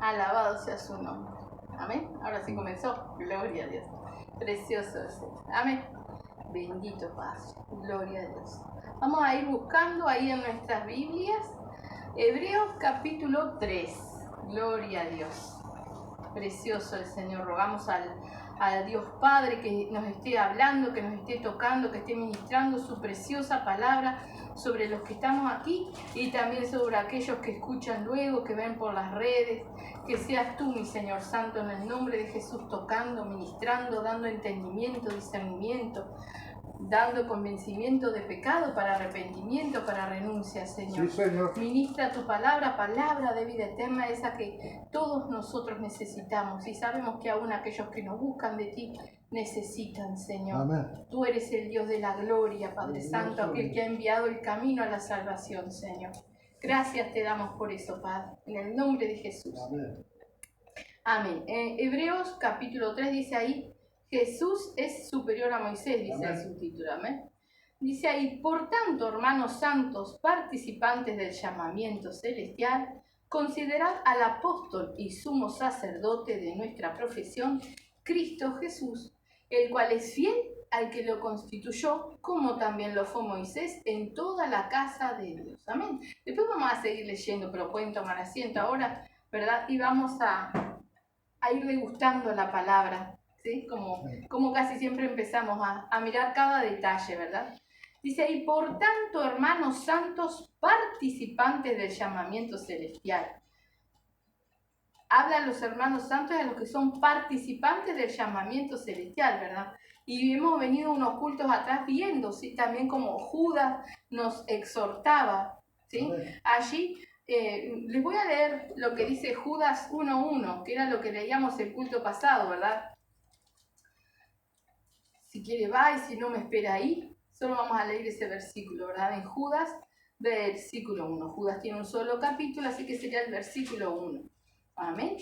Alabado sea su nombre. Amén. Ahora sí comenzó. Gloria a Dios. Precioso es Él. Amén. Bendito Padre. Gloria a Dios. Vamos a ir buscando ahí en nuestras Biblias. Hebreos capítulo 3. Gloria a Dios. Precioso el Señor. Rogamos al Dios Padre que nos esté hablando, que nos esté tocando, que esté ministrando su preciosa palabra sobre los que estamos aquí y también sobre aquellos que escuchan luego, que ven por las redes. Que seas tú, mi Señor Santo, en el nombre de Jesús, tocando, ministrando, dando entendimiento, discernimiento, dando convencimiento de pecado para arrepentimiento, para renuncia, Señor. Sí, Señor. Ministra tu palabra, palabra de vida eterna, esa que todos nosotros necesitamos y sabemos que aún aquellos que nos buscan de ti necesitan, Señor. Amén. Tú eres el Dios de la gloria, Padre Dios Santo, aquel mío. que ha enviado el camino a la salvación, Señor. Gracias te damos por eso, Padre, en el nombre de Jesús. Amén. Amén. Hebreos capítulo 3 dice ahí, Jesús es superior a Moisés, dice Amén. el subtítulo. Amén. Dice ahí, por tanto, hermanos santos, participantes del llamamiento celestial, considerad al apóstol y sumo sacerdote de nuestra profesión, Cristo Jesús, el cual es fiel al que lo constituyó, como también lo fue Moisés en toda la casa de Dios. Amén. Después vamos a seguir leyendo, pero pueden tomar asiento ahora, ¿verdad? Y vamos a ir degustando la palabra, ¿sí? Como casi siempre empezamos a mirar cada detalle, ¿verdad? Dice ahí, por tanto, hermanos santos, participantes del llamamiento celestial. Habla a los hermanos santos y a los que son participantes del llamamiento celestial, ¿verdad? Y hemos venido unos cultos atrás viendo, ¿sí? También como Judas nos exhortaba, ¿sí? Allí les voy a leer lo que dice Judas 1:1, que era lo que leíamos el culto pasado, ¿verdad? Si quiere va y si no me espera ahí, solo vamos a leer ese versículo, ¿verdad? En Judas, versículo 1. Judas tiene un solo capítulo, así que sería el versículo 1. Amén.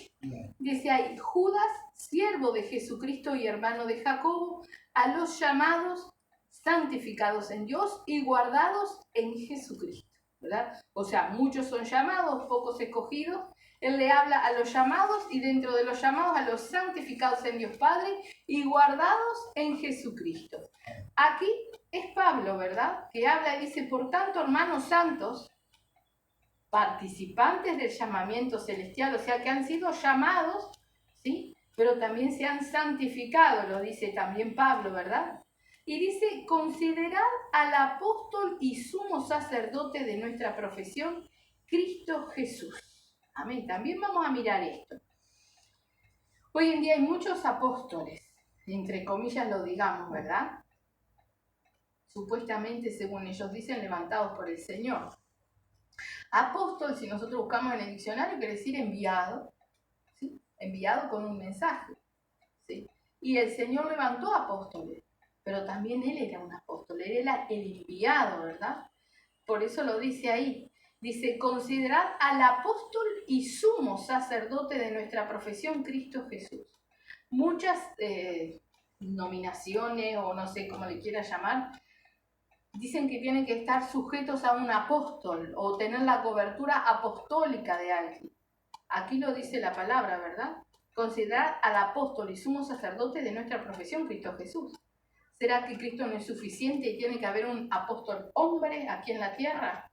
Dice ahí, Judas, siervo de Jesucristo y hermano de Jacobo, a los llamados, santificados en Dios y guardados en Jesucristo, ¿verdad? O sea, muchos son llamados, pocos escogidos. Él le habla a los llamados y dentro de los llamados a los santificados en Dios Padre y guardados en Jesucristo. Aquí es Pablo, ¿verdad? Que habla y dice, por tanto, hermanos santos, participantes del llamamiento celestial, o sea que han sido llamados, ¿sí? Pero también se han santificado, lo dice también Pablo, ¿verdad? Y dice, considerad al apóstol y sumo sacerdote de nuestra profesión, Cristo Jesús. Amén. También vamos a mirar esto. Hoy en día hay muchos apóstoles, entre comillas lo digamos, ¿verdad? Supuestamente, según ellos dicen, levantados por el Señor. Apóstol, si nosotros buscamos en el diccionario, quiere decir enviado, ¿sí? Enviado con un mensaje, ¿sí? Y el Señor levantó apóstoles, pero también Él era un apóstol, Él era el enviado, ¿verdad? Por eso lo dice ahí. Dice, considerad al apóstol y sumo sacerdote de nuestra profesión, Cristo Jesús. Muchas nominaciones, o no sé cómo le quiera llamar, dicen que tienen que estar sujetos a un apóstol o tener la cobertura apostólica de alguien. Aquí lo dice la palabra, ¿verdad? Considerad al apóstol y sumo sacerdote de nuestra profesión, Cristo Jesús. ¿Será que Cristo no es suficiente y tiene que haber un apóstol hombre aquí en la tierra?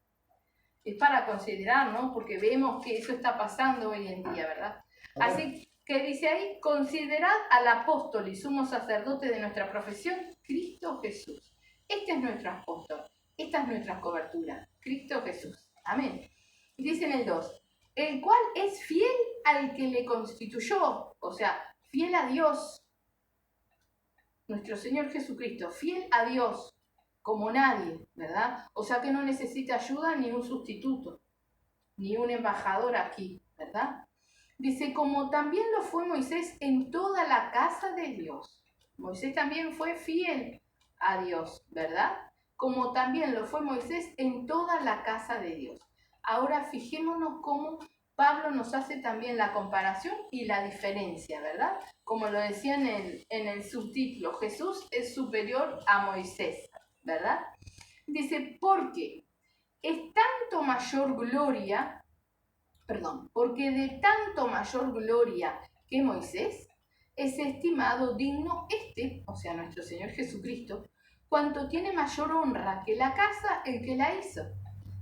Es para considerar, ¿no? Porque vemos que eso está pasando hoy en día, ¿verdad? Así que dice ahí, considerad al apóstol y sumo sacerdote de nuestra profesión, Cristo Jesús. Este es nuestro apóstol, esta es nuestra cobertura, Cristo Jesús. Amén. Y dice en el 2, el cual es fiel al que le constituyó, o sea, fiel a Dios, nuestro Señor Jesucristo, fiel a Dios, como nadie, ¿verdad? O sea que no necesita ayuda ni un sustituto, ni un embajador aquí, ¿verdad? Dice, como también lo fue Moisés en toda la casa de Dios. Moisés también fue fiel a Dios, ¿verdad? Como también lo fue Moisés en toda la casa de Dios. Ahora fijémonos cómo Pablo nos hace también la comparación y la diferencia, ¿verdad? Como lo decía en el subtítulo, Jesús es superior a Moisés, ¿verdad? Dice, porque es tanto mayor gloria porque de tanto mayor gloria que Moisés es estimado digno o sea, nuestro Señor Jesucristo, cuanto tiene mayor honra que la casa el que la hizo.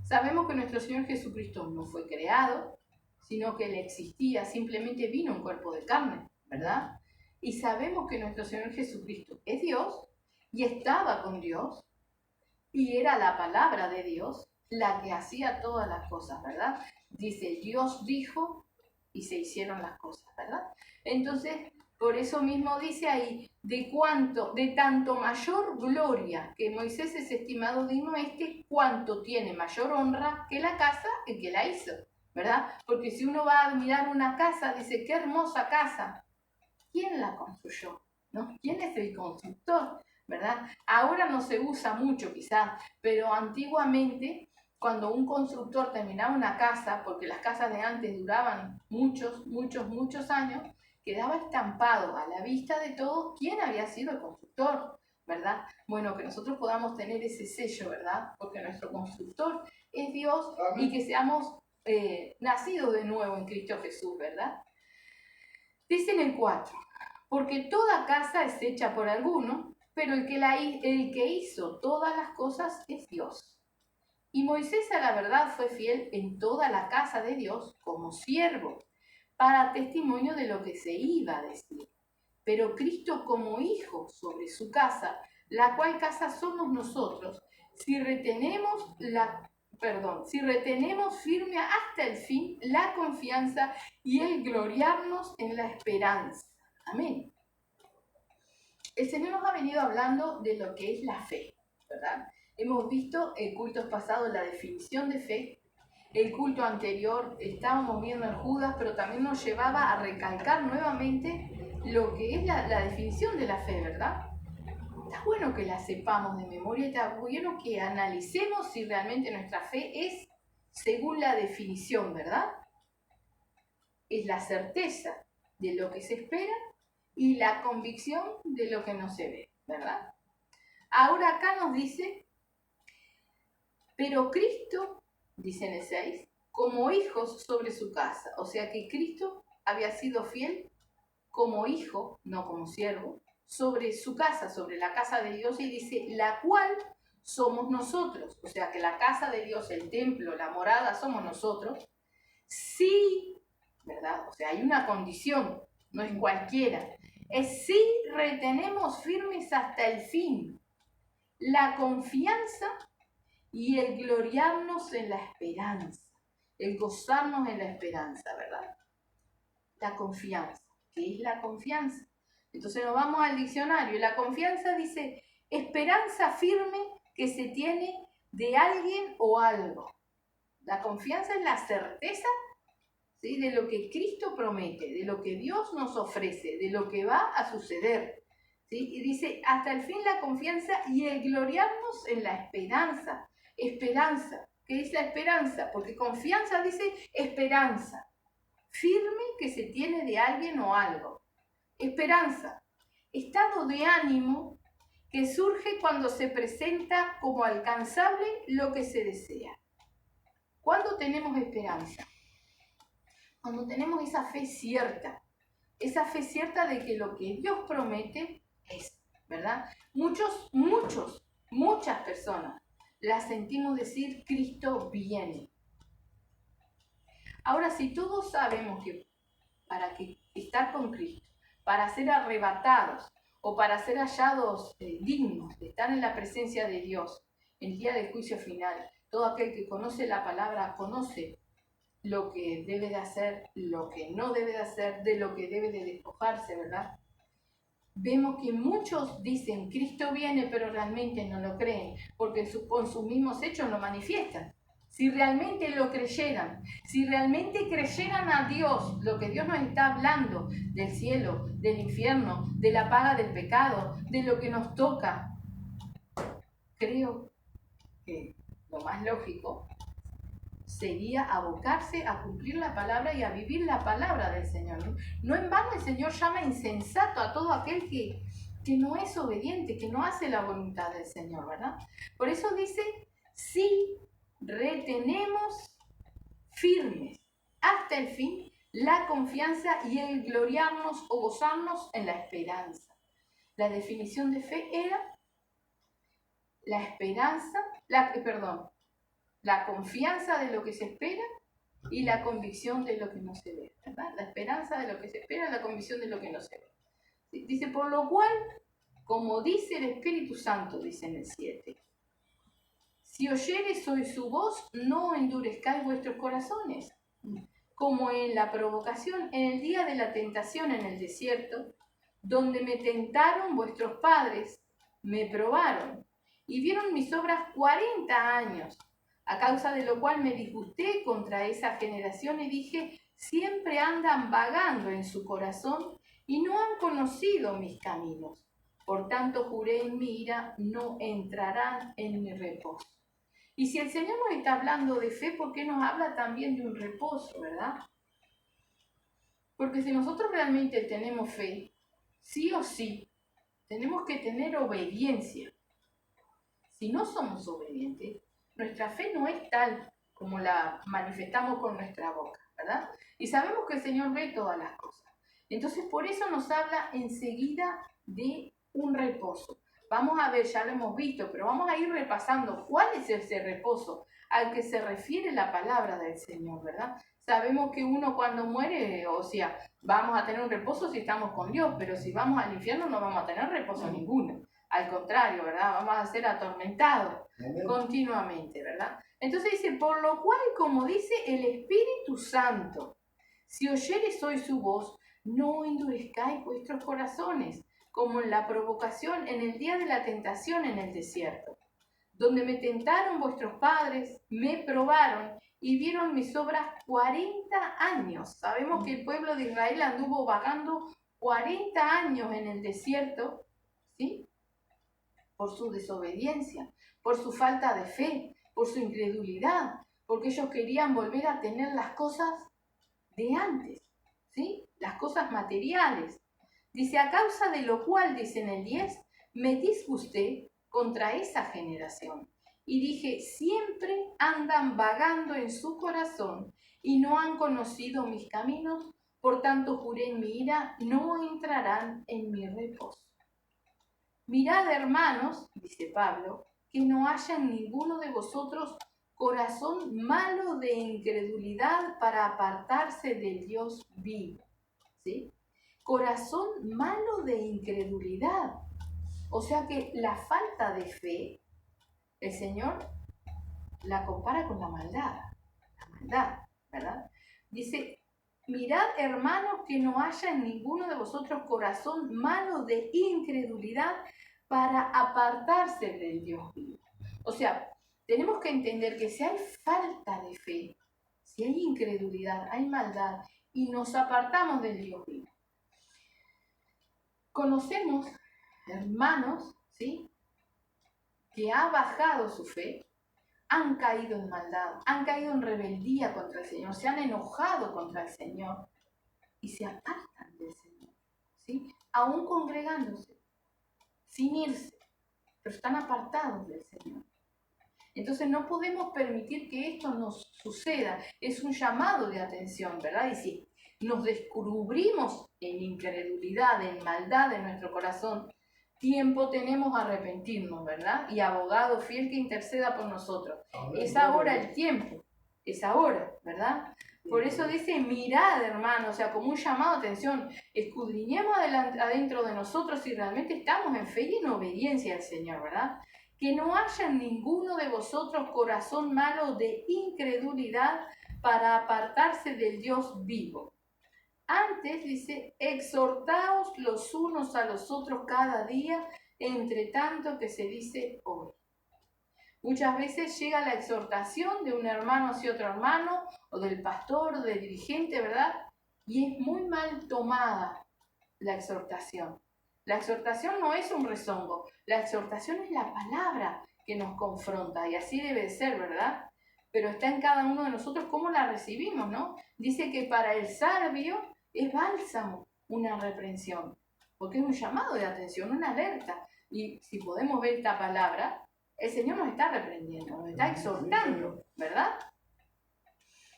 Sabemos que nuestro Señor Jesucristo no fue creado, sino que Él existía, simplemente vino en cuerpo de carne, ¿verdad? Y sabemos que nuestro Señor Jesucristo es Dios y estaba con Dios y era la palabra de Dios la que hacía todas las cosas, ¿verdad? Dice, Dios dijo y se hicieron las cosas, ¿verdad? Entonces, por eso mismo dice ahí, de tanto mayor gloria que Moisés es estimado digno cuanto tiene mayor honra que la casa el que la hizo, ¿verdad? Porque si uno va a admirar una casa, dice, qué hermosa casa. ¿Quién la construyó? ¿No? ¿Quién es el constructor? ¿Verdad? Ahora no se usa mucho quizás, pero antiguamente cuando un constructor terminaba una casa, porque las casas de antes duraban muchos años, quedaba estampado a la vista de todos quién había sido el constructor, ¿verdad? Bueno, que nosotros podamos tener ese sello, ¿verdad? Porque nuestro constructor es Dios. Amén. Y que seamos nacidos de nuevo en Cristo Jesús, ¿verdad? Dice en el 4, porque toda casa es hecha por alguno, pero el que hizo todas las cosas es Dios. Y Moisés a la verdad fue fiel en toda la casa de Dios como siervo, para testimonio de lo que se iba a decir. Pero Cristo como hijo sobre su casa, la cual casa somos nosotros, si retenemos firme hasta el fin la confianza y el gloriarnos en la esperanza. Amén. El Señor nos ha venido hablando de lo que es la fe, ¿verdad? Hemos visto en cultos pasados la definición de fe. El culto anterior estábamos viendo en Judas, pero también nos llevaba a recalcar nuevamente lo que es la definición de la fe, ¿verdad? Está bueno que la sepamos de memoria, está bueno que analicemos si realmente nuestra fe es según la definición, ¿verdad? Es la certeza de lo que se espera y la convicción de lo que no se ve, ¿verdad? Ahora acá nos dice, pero Cristo, dice en el 6, como hijos sobre su casa. O sea que Cristo había sido fiel como hijo, no como siervo, sobre su casa, sobre la casa de Dios, y dice, la cual somos nosotros. O sea que la casa de Dios, el templo, la morada, somos nosotros. Sí, ¿verdad? O sea, hay una condición, no es cualquiera. Es si retenemos firmes hasta el fin la confianza y el gloriarnos en la esperanza, el gozarnos en la esperanza, ¿verdad? La confianza. ¿Qué es la confianza? Entonces nos vamos al diccionario y la confianza dice esperanza firme que se tiene de alguien o algo. La confianza es la certeza, ¿sí?, de lo que Cristo promete, de lo que Dios nos ofrece, de lo que va a suceder, ¿sí? Y dice hasta el fin la confianza y el gloriarnos en la esperanza. Esperanza. ¿Qué es la esperanza? Porque confianza dice esperanza firme que se tiene de alguien o algo. Esperanza, estado de ánimo que surge cuando se presenta como alcanzable lo que se desea. ¿Cuándo tenemos esperanza? Cuando tenemos esa fe cierta de que lo que Dios promete es, ¿verdad? Muchas personas la sentimos decir, Cristo viene. Ahora, si todos sabemos que para estar con Cristo, para ser arrebatados o para ser hallados dignos de estar en la presencia de Dios el día del juicio final, todo aquel que conoce la palabra conoce lo que debe de hacer, lo que no debe de hacer, de lo que debe de despojarse, ¿verdad? Vemos que muchos dicen Cristo viene, pero realmente no lo creen, porque con sus mismos hechos lo manifiestan. Si realmente lo creyeran, si realmente creyeran a Dios, lo que Dios nos está hablando del cielo, del infierno, de la paga del pecado, de lo que nos toca, creo que lo más lógico sería abocarse a cumplir la palabra y a vivir la palabra del Señor. No en vano el Señor llama insensato a todo aquel que no es obediente, que no hace la voluntad del Señor, ¿verdad? Por eso dice, sí, retenemos firmes hasta el fin la confianza y el gloriarnos o gozarnos en la esperanza. La definición de fe era la esperanza, la confianza de lo que se espera y la convicción de lo que no se ve, ¿verdad? La esperanza de lo que se espera, la convicción de lo que no se ve. Dice, por lo cual, como dice el Espíritu Santo, dice en el 7, si oyereis hoy su voz, no endurezcáis vuestros corazones, como en la provocación, en el día de la tentación en el desierto, donde me tentaron vuestros padres, me probaron, y vieron mis obras 40 años, a causa de lo cual me disgusté contra esa generación y dije, siempre andan vagando en su corazón y no han conocido mis caminos. Por tanto juré en mi ira, no entrarán en mi reposo. Y si el Señor nos está hablando de fe, ¿por qué nos habla también de un reposo, verdad? Porque si nosotros realmente tenemos fe, sí o sí, tenemos que tener obediencia. Si no somos obedientes, nuestra fe no es tal como la manifestamos con nuestra boca, ¿verdad? Y sabemos que el Señor ve todas las cosas. Entonces, por eso nos habla enseguida de un reposo. Vamos a ver, ya lo hemos visto, pero vamos a ir repasando cuál es ese reposo al que se refiere la palabra del Señor, ¿verdad? Sabemos que uno cuando muere, o sea, vamos a tener un reposo si estamos con Dios, pero si vamos al infierno no vamos a tener reposo ninguno. Al contrario, ¿verdad? Vamos a ser atormentados continuamente, ¿verdad? Entonces dice, por lo cual, como dice el Espíritu Santo, si oyeres hoy su voz, no endurezcáis vuestros corazones, como en la provocación en el día de la tentación en el desierto, donde me tentaron vuestros padres, me probaron y vieron mis obras 40 años. Sabemos que el pueblo de Israel anduvo vagando 40 años en el desierto, ¿sí? Por su desobediencia, por su falta de fe, por su incredulidad, porque ellos querían volver a tener las cosas de antes, ¿sí? Las cosas materiales. Dice, a causa de lo cual, dice en el 10, me disgusté contra esa generación. Y dije, siempre andan vagando en su corazón y no han conocido mis caminos, por tanto juré en mi ira, no entrarán en mi reposo. Mirad, hermanos, dice Pablo, que no haya en ninguno de vosotros corazón malo de incredulidad para apartarse del Dios vivo, ¿sí? Corazón malo de incredulidad. O sea que la falta de fe, el Señor la compara con la maldad, ¿verdad? Dice, mirad, hermanos, que no haya en ninguno de vosotros corazón malo de incredulidad para apartarse del Dios vivo. O sea, tenemos que entender que si hay falta de fe, si hay incredulidad, hay maldad, y nos apartamos del Dios vivo. Conocemos hermanos, ¿sí?, que ha bajado su fe, han caído en maldad, han caído en rebeldía contra el Señor, se han enojado contra el Señor y se apartan del Señor, ¿sí?, aún congregándose, sin irse, pero están apartados del Señor. Entonces no podemos permitir que esto nos suceda. Es un llamado de atención, ¿verdad? Y si nos descubrimos en incredulidad, en maldad en nuestro corazón, tiempo tenemos a arrepentirnos, ¿verdad? Y abogado fiel que interceda por nosotros. Es ahora el tiempo, es ahora, ¿verdad? Por eso dice, mirad, hermano, o sea, como un llamado de atención, escudriñemos adentro de nosotros si realmente estamos en fe y en obediencia al Señor, ¿verdad? Que no haya en ninguno de vosotros corazón malo de incredulidad para apartarse del Dios vivo. Antes, dice, exhortaos los unos a los otros cada día, entre tanto que se dice hoy. Muchas veces llega la exhortación de un hermano hacia otro hermano, o del pastor, o del dirigente, ¿verdad? Y es muy mal tomada la exhortación. La exhortación no es un rezongo, la exhortación es la palabra que nos confronta, y así debe ser, ¿verdad? Pero está en cada uno de nosotros cómo la recibimos, ¿no? Dice que para el sabio es bálsamo una reprensión, porque es un llamado de atención, una alerta. Y si podemos ver esta palabra, el Señor nos está reprendiendo, nos está exhortando, ¿verdad?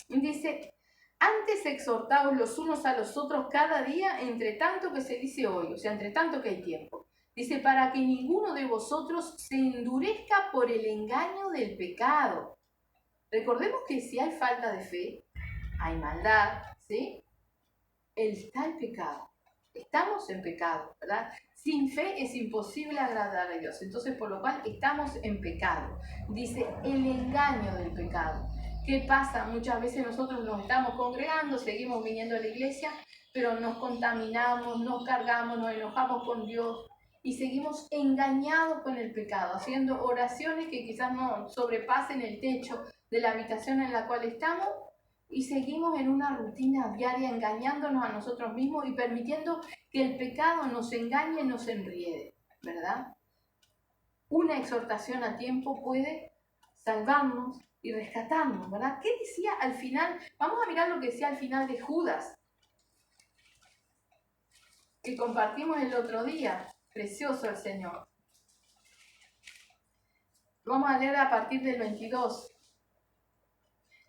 Dice, Antes exhortaos los unos a los otros cada día, entre tanto que se dice hoy, o sea, entre tanto que hay tiempo. Dice, para que ninguno de vosotros se endurezca por el engaño del pecado. Recordemos que si hay falta de fe, hay maldad, ¿sí? Está el pecado. Estamos en pecado, ¿verdad? Sin fe es imposible agradar a Dios. Entonces, por lo cual, estamos en pecado. Dice, el engaño del pecado. ¿Qué pasa? Muchas veces nosotros nos estamos congregando, seguimos viniendo a la iglesia, pero nos contaminamos, nos cargamos, nos enojamos con Dios y seguimos engañados con el pecado, haciendo oraciones que quizás no sobrepasen el techo de la habitación en la cual estamos, y seguimos en una rutina diaria engañándonos a nosotros mismos y permitiendo que el pecado nos engañe y nos enriede, ¿verdad? Una exhortación a tiempo puede salvarnos y rescatarnos, ¿verdad? ¿Qué decía al final? Vamos a mirar lo que decía al final de Judas, que compartimos el otro día. Precioso el Señor. Vamos a leer a partir del 22.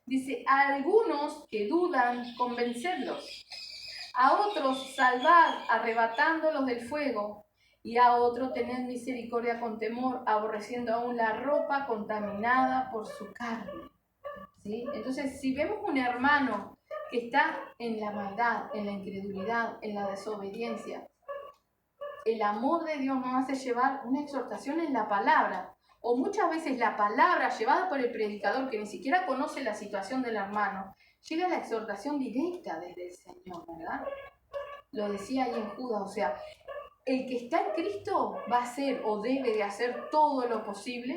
Dice, a algunos que dudan, convencerlos. A otros salvar, arrebatándolos del fuego. Y a otro tener misericordia con temor, aborreciendo aún la ropa contaminada por su carne. ¿Sí? Entonces, si vemos un hermano que está en la maldad, en la incredulidad, en la desobediencia, el amor de Dios nos hace llevar una exhortación en la palabra. O muchas veces la palabra llevada por el predicador, que ni siquiera conoce la situación del hermano, llega a la exhortación directa desde el Señor, ¿verdad? Lo decía ahí en Judas, o sea, el que está en Cristo va a hacer o debe de hacer todo lo posible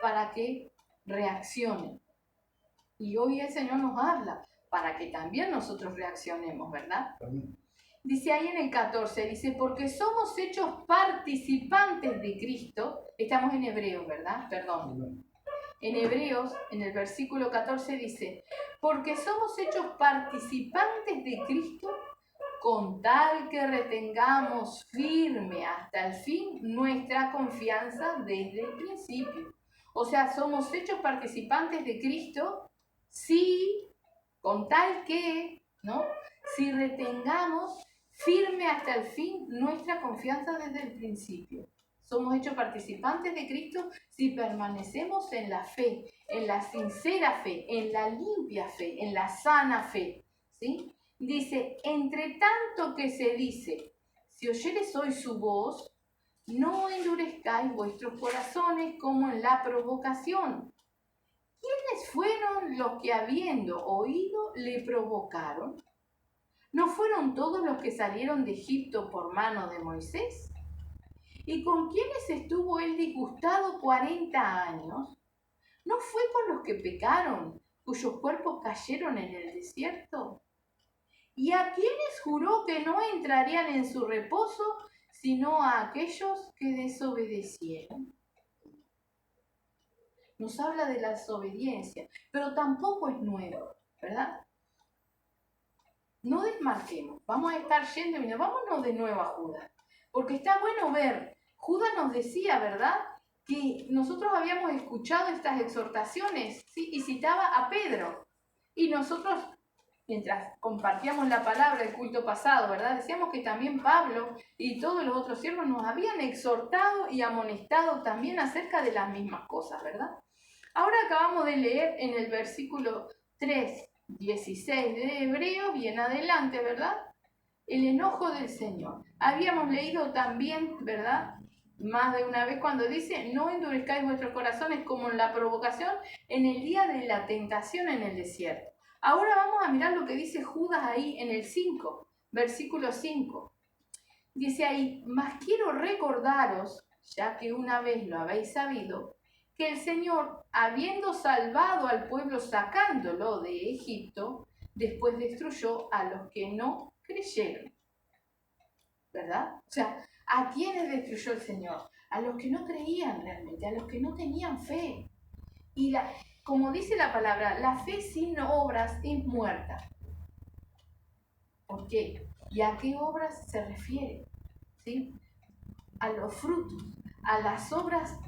para que reaccione. Y hoy el Señor nos habla para que también nosotros reaccionemos, ¿verdad? Dice ahí en el 14, dice, porque somos hechos participantes de Cristo. Estamos en Hebreos, ¿verdad? Perdón. En Hebreos, en el versículo 14 dice, porque somos hechos participantes de Cristo, con tal que retengamos firme hasta el fin nuestra confianza desde el principio. O sea, somos hechos participantes de Cristo, sí, con tal que, ¿no? Si retengamos firme hasta el fin nuestra confianza desde el principio. Somos hechos participantes de Cristo si permanecemos en la fe, en la sincera fe, en la limpia fe, en la sana fe, ¿sí? Dice, entre tanto que se dice, si oyeres hoy su voz, no endurezcáis vuestros corazones como en la provocación. ¿Quiénes fueron los que habiendo oído le provocaron? ¿No fueron todos los que salieron de Egipto por mano de Moisés? ¿Y con quiénes estuvo él disgustado 40 años? ¿No fue con los que pecaron, cuyos cuerpos cayeron en el desierto? ¿Y a quiénes juró que no entrarían en su reposo, sino a aquellos que desobedecieron? Nos habla de la desobediencia, pero tampoco es nuevo, ¿verdad? No desmarquemos, vamos a estar yendo y viniendo, vámonos de nuevo a Judas, porque está bueno ver, Judas nos decía, ¿verdad?, que nosotros habíamos escuchado estas exhortaciones, ¿sí? Y citaba a Pedro, y nosotros, mientras compartíamos la palabra el culto pasado, ¿verdad?, decíamos que también Pablo y todos los otros siervos nos habían exhortado y amonestado también acerca de las mismas cosas, ¿verdad? Ahora acabamos de leer en el versículo 3:16 de Hebreos y en adelante, ¿verdad?, el enojo del Señor. Habíamos leído también, ¿verdad?, más de una vez cuando dice, no endurezcáis vuestros corazones como en la provocación en el día de la tentación en el desierto. Ahora vamos a mirar lo que dice Judas ahí en el 5, versículo 5. Dice ahí, mas quiero recordaros, ya que una vez lo habéis sabido, que el Señor, habiendo salvado al pueblo sacándolo de Egipto, después destruyó a los que no creyeron. ¿Verdad? O sea, ¿a quiénes destruyó el Señor? A los que no creían realmente, a los que no tenían fe. Y como dice la palabra, la fe sin obras es muerta. ¿Por qué? ¿Y a qué obras se refiere? ¿Sí? A los frutos, a las obras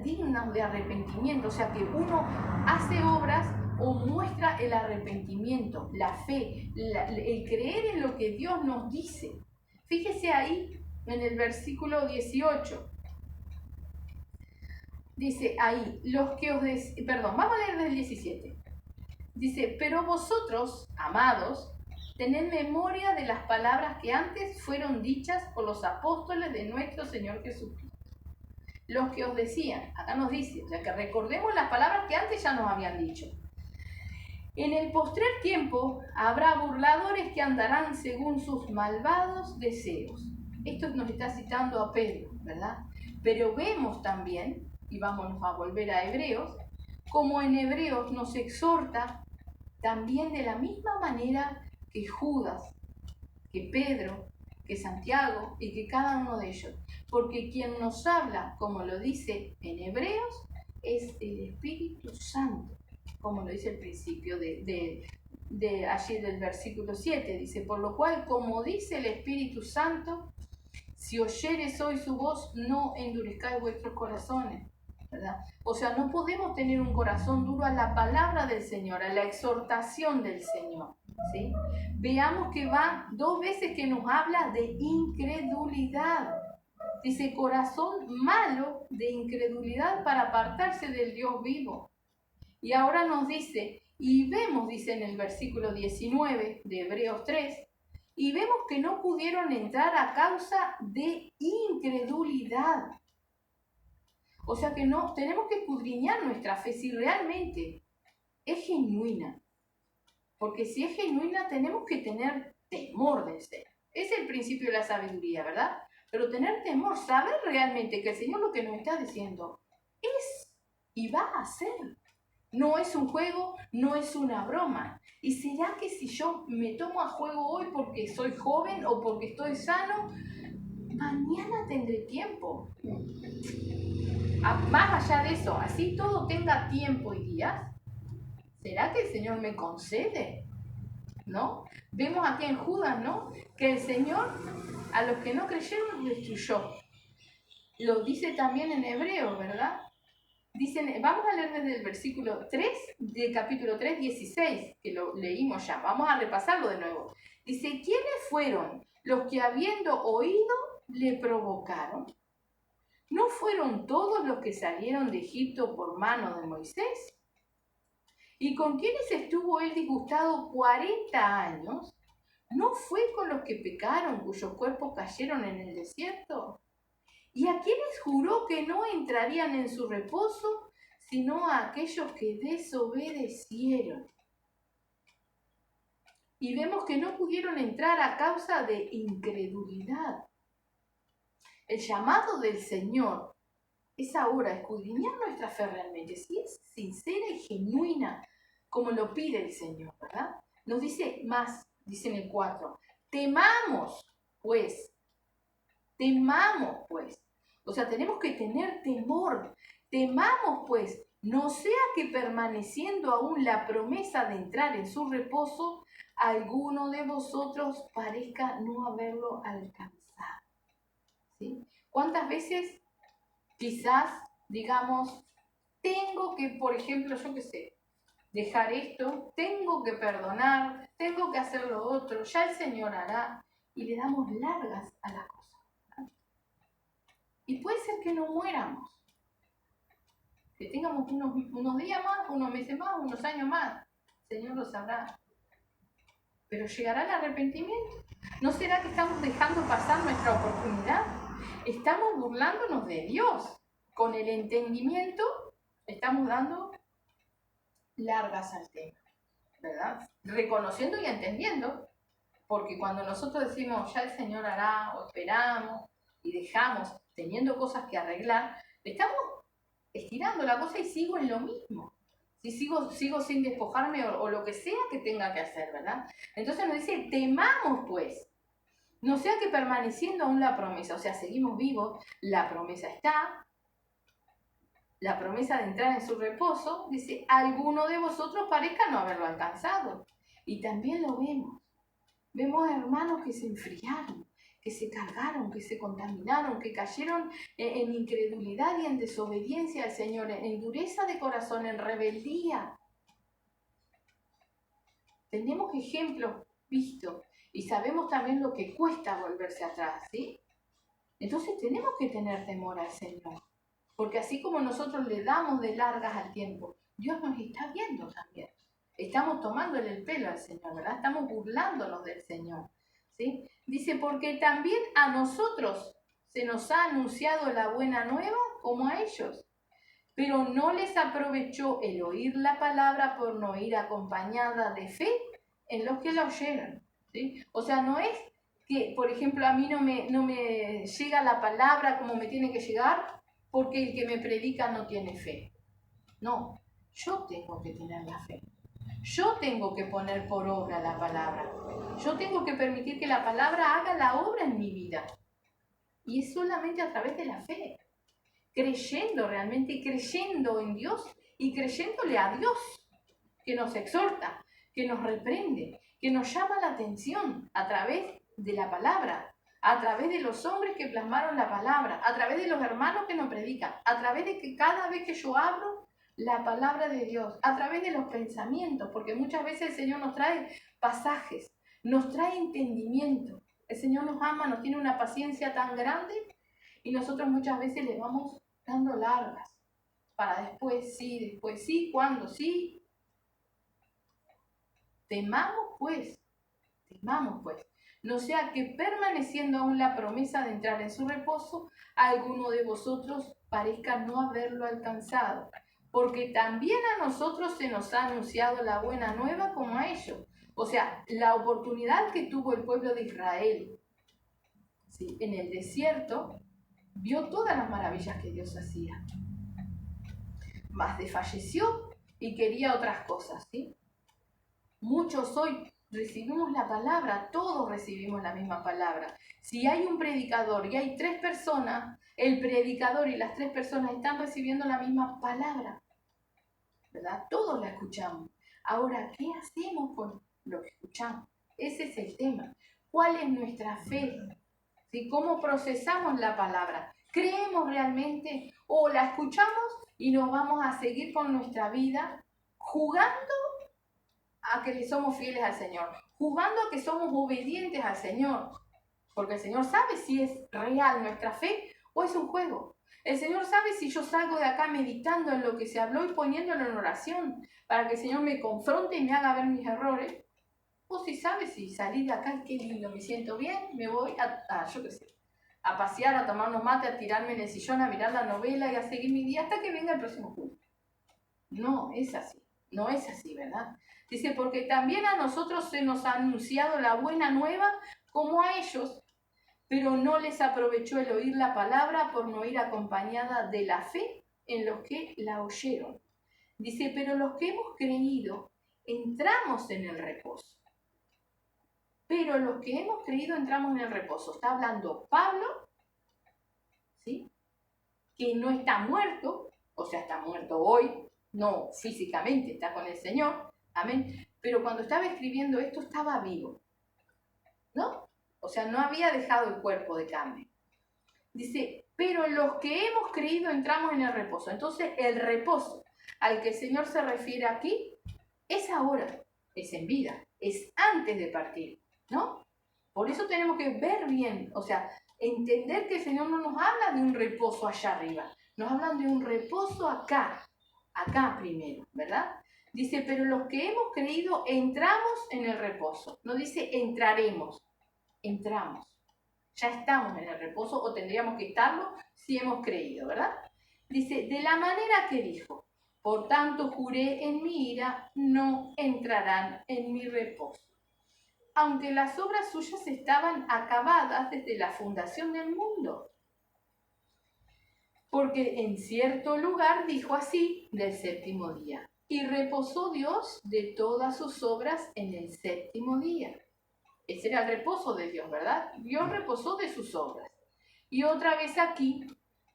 dignas de arrepentimiento. O sea que uno hace obras o muestra el arrepentimiento, la fe, el creer en lo que Dios nos dice. Fíjese ahí en el versículo 18. Dice ahí, vamos a leer del 17. Dice, pero vosotros, amados, tened memoria de las palabras que antes fueron dichas por los apóstoles de nuestro Señor Jesucristo. Los que os decían, acá nos dice, o sea que recordemos las palabras que antes ya nos habían dicho. En el postrer tiempo habrá burladores que andarán según sus malvados deseos. Esto nos está citando a Pedro, ¿verdad? Pero vemos también, y vámonos a volver a Hebreos, como en Hebreos nos exhorta también de la misma manera que Judas, que Pedro, que Santiago y que cada uno de ellos. Porque quien nos habla, como lo dice en Hebreos, es el Espíritu Santo, como lo dice el principio de allí del versículo 7. Dice, por lo cual, como dice el Espíritu Santo, si oyeres hoy su voz, no endurezcáis vuestros corazones. ¿Verdad? O sea, no podemos tener un corazón duro a la palabra del Señor, a la exhortación del Señor, ¿sí? Veamos que va 2 veces que nos habla de incredulidad. Dice, corazón malo de incredulidad para apartarse del Dios vivo. Y ahora nos dice, y vemos, dice en el versículo 19 de Hebreos 3, y vemos que no pudieron entrar a causa de incredulidad. O sea que no, tenemos que escudriñar nuestra fe si realmente es genuina. Porque si es genuina tenemos que tener temor del Señor. Es el principio de la sabiduría, ¿verdad? Pero tener temor, saber realmente que el Señor lo que nos está diciendo es y va a hacer. No es un juego, no es una broma. ¿Y será que si yo me tomo a juego hoy porque soy joven o porque estoy sano, mañana tendré tiempo? Más allá de eso, así todo tenga tiempo y días, ¿será que el Señor me concede? ¿No? Vemos aquí en Judas, ¿no? Que el Señor a los que no creyeron destruyó. Lo dice también en Hebreos, ¿verdad? Dicen, vamos a leer desde el versículo 3 del capítulo 3, 16, que lo leímos ya. Vamos a repasarlo de nuevo. Dice, ¿quiénes fueron los que habiendo oído le provocaron? ¿No fueron todos los que salieron de Egipto por mano de Moisés? ¿Y con quienes estuvo él disgustado 40 años? ¿No fue con los que pecaron, cuyos cuerpos cayeron en el desierto? ¿Y a quienes juró que no entrarían en su reposo, sino a aquellos que desobedecieron? Y vemos que no pudieron entrar a causa de incredulidad. El llamado del Señor es ahora escudriñar nuestra fe realmente, si es sincera y genuina, como lo pide el Señor, ¿verdad? Nos dice más, dice en el 4, temamos pues. O sea, tenemos que tener temor. Temamos pues, no sea que permaneciendo aún la promesa de entrar en su reposo, alguno de vosotros parezca no haberlo alcanzado. ¿Sí? ¿Cuántas veces quizás digamos, tengo que, por ejemplo, yo qué sé, dejar esto, tengo que perdonar, tengo que hacer lo otro, ya el Señor hará, y le damos largas a las cosas, ¿verdad? Y puede ser que no muéramos, que tengamos unos días más, unos meses más, unos años más, el Señor lo sabrá. Pero llegará el arrepentimiento. ¿No será que estamos dejando pasar nuestra oportunidad? Estamos burlándonos de Dios. Con el entendimiento estamos dando largas al tema, ¿verdad? Reconociendo y entendiendo, porque cuando nosotros decimos ya el Señor hará, o esperamos y dejamos teniendo cosas que arreglar, estamos estirando la cosa y sigo en lo mismo. Si sigo sin despojarme o lo que sea que tenga que hacer, ¿verdad? Entonces nos dice, temamos pues. No sea que permaneciendo aún la promesa, o sea, seguimos vivos, la promesa está, la promesa de entrar en su reposo, dice, alguno de vosotros parezca no haberlo alcanzado. Y también lo vemos. Vemos hermanos que se enfriaron, que se cargaron, que se contaminaron, que cayeron en incredulidad y en desobediencia al Señor, en dureza de corazón, en rebeldía. Tenemos ejemplos vistos y sabemos también lo que cuesta volverse atrás, ¿sí? Entonces tenemos que tener temor al Señor, porque así como nosotros le damos de largas al tiempo, Dios nos está viendo también. Estamos tomándole el pelo al Señor, ¿verdad? Estamos burlándonos del Señor, ¿sí? Dice, porque también a nosotros se nos ha anunciado la buena nueva como a ellos, pero no les aprovechó el oír la palabra por no ir acompañada de fe en los que la oyeron, ¿sí? O sea, no es que, por ejemplo, a mí no me llega la palabra como me tiene que llegar porque el que me predica no tiene fe. No, yo tengo que tener la fe. Yo tengo que poner por obra la palabra. Yo tengo que permitir que la palabra haga la obra en mi vida. Y es solamente a través de la fe. Creyendo realmente, creyendo en Dios y creyéndole a Dios, que nos exhorta, que nos reprende, que nos llama la atención a través de la palabra, a través de los hombres que plasmaron la palabra, a través de los hermanos que nos predican, a través de que cada vez que yo abro la palabra de Dios, a través de los pensamientos, porque muchas veces el Señor nos trae pasajes, nos trae entendimiento. El Señor nos ama, nos tiene una paciencia tan grande y nosotros muchas veces le vamos dando largas para después sí, cuando sí. Temamos pues, no sea que permaneciendo aún la promesa de entrar en su reposo, alguno de vosotros parezca no haberlo alcanzado, porque también a nosotros se nos ha anunciado la buena nueva como a ellos. O sea, la oportunidad que tuvo el pueblo de Israel, ¿sí?, en el desierto, vio todas las maravillas que Dios hacía, mas desfalleció y quería otras cosas, ¿sí? Muchos hoy recibimos la palabra, todos recibimos la misma palabra. Si hay un predicador y hay 3 personas, el predicador y las 3 personas están recibiendo la misma palabra, ¿verdad? Todos la escuchamos. Ahora, ¿qué hacemos con lo que escuchamos? Ese es el tema. ¿Cuál es nuestra fe? ¿Sí? ¿Cómo procesamos la palabra? ¿Creemos realmente o la escuchamos y nos vamos a seguir con nuestra vida jugando a que le somos fieles al Señor, jugando a que somos obedientes al Señor? Porque el Señor sabe si es real nuestra fe o es un juego. El Señor sabe si yo salgo de acá meditando en lo que se habló y poniéndolo en oración para que el Señor me confronte y me haga ver mis errores. O si sabe si salí de acá, qué lindo, me siento bien, me voy yo qué sé, a pasear, a tomar unos mates, a tirarme en el sillón, a mirar la novela y a seguir mi día hasta que venga el próximo culto. No es así, no es así, ¿verdad? Dice, porque también a nosotros se nos ha anunciado la buena nueva como a ellos, pero no les aprovechó el oír la palabra por no ir acompañada de la fe en los que la oyeron. Dice, pero los que hemos creído entramos en el reposo. Pero los que hemos creído entramos en el reposo. Está hablando Pablo, ¿sí?, que no está muerto, o sea, está muerto hoy, no físicamente, está con el Señor, amén, pero cuando estaba escribiendo esto estaba vivo, ¿no? O sea, no había dejado el cuerpo de carne. Dice, pero los que hemos creído entramos en el reposo. Entonces, el reposo al que el Señor se refiere aquí es ahora, es en vida, es antes de partir, ¿no? Por eso tenemos que ver bien, o sea, entender que el Señor no nos habla de un reposo allá arriba, nos hablan de un reposo acá primero, ¿verdad? Dice, pero los que hemos creído entramos en el reposo. No dice entraremos, entramos. Ya estamos en el reposo o tendríamos que estarlo si hemos creído, ¿verdad? Dice, de la manera que dijo, por tanto juré en mi ira, no entrarán en mi reposo. Aunque las obras suyas estaban acabadas desde la fundación del mundo. Porque en cierto lugar dijo así del séptimo día, y reposó Dios de todas sus obras en el séptimo día. Ese era el reposo de Dios, ¿verdad? Dios reposó de sus obras. Y otra vez aquí,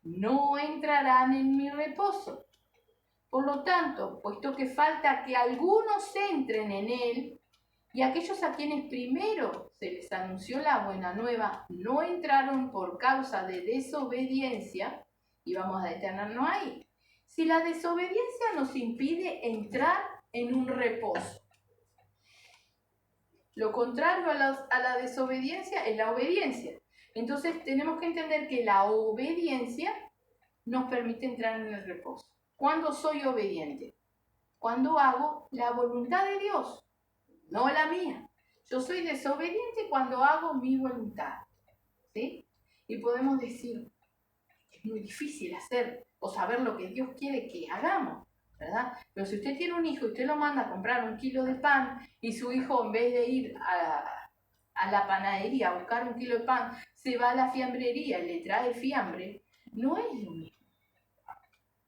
no entrarán en mi reposo. Por lo tanto, puesto que falta que algunos entren en él, Y aquellos a quienes primero se les anunció la buena nueva no entraron por causa de desobediencia, y vamos a detenernos ahí. Si la desobediencia nos impide entrar en un reposo, lo contrario a la desobediencia es la obediencia. Entonces tenemos que entender que la obediencia nos permite entrar en el reposo. ¿Cuándo soy obediente? Cuando hago la voluntad de Dios, no la mía. Yo soy desobediente cuando hago mi voluntad, ¿sí? Y podemos decir, es muy difícil hacer o saber lo que Dios quiere que hagamos, ¿verdad? Pero si usted tiene un hijo y usted lo manda a comprar 1 kilo de pan y su hijo en vez de ir a la panadería a buscar 1 kilo de pan, se va a la fiambrería y le trae fiambre, no es lo mismo.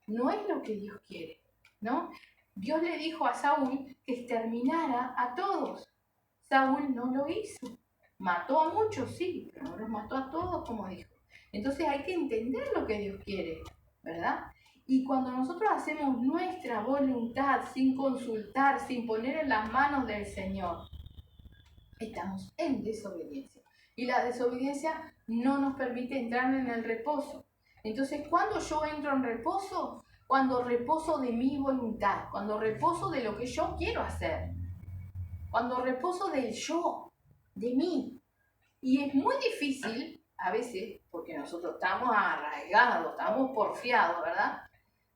No es lo que Dios quiere, ¿no? Dios le dijo a Saúl que exterminara a todos. Saúl no lo hizo. Mató a muchos, sí, pero no los mató a todos, como dijo. Entonces hay que entender lo que Dios quiere, ¿verdad? Y cuando nosotros hacemos nuestra voluntad sin consultar, sin poner en las manos del Señor, estamos en desobediencia. Y la desobediencia no nos permite entrar en el reposo. Entonces, ¿cuándo yo entro en reposo? Cuando reposo de mi voluntad, cuando reposo de lo que yo quiero hacer, cuando reposo del yo, de mí. Y es muy difícil, a veces, porque nosotros estamos arraigados, estamos porfiados, ¿verdad?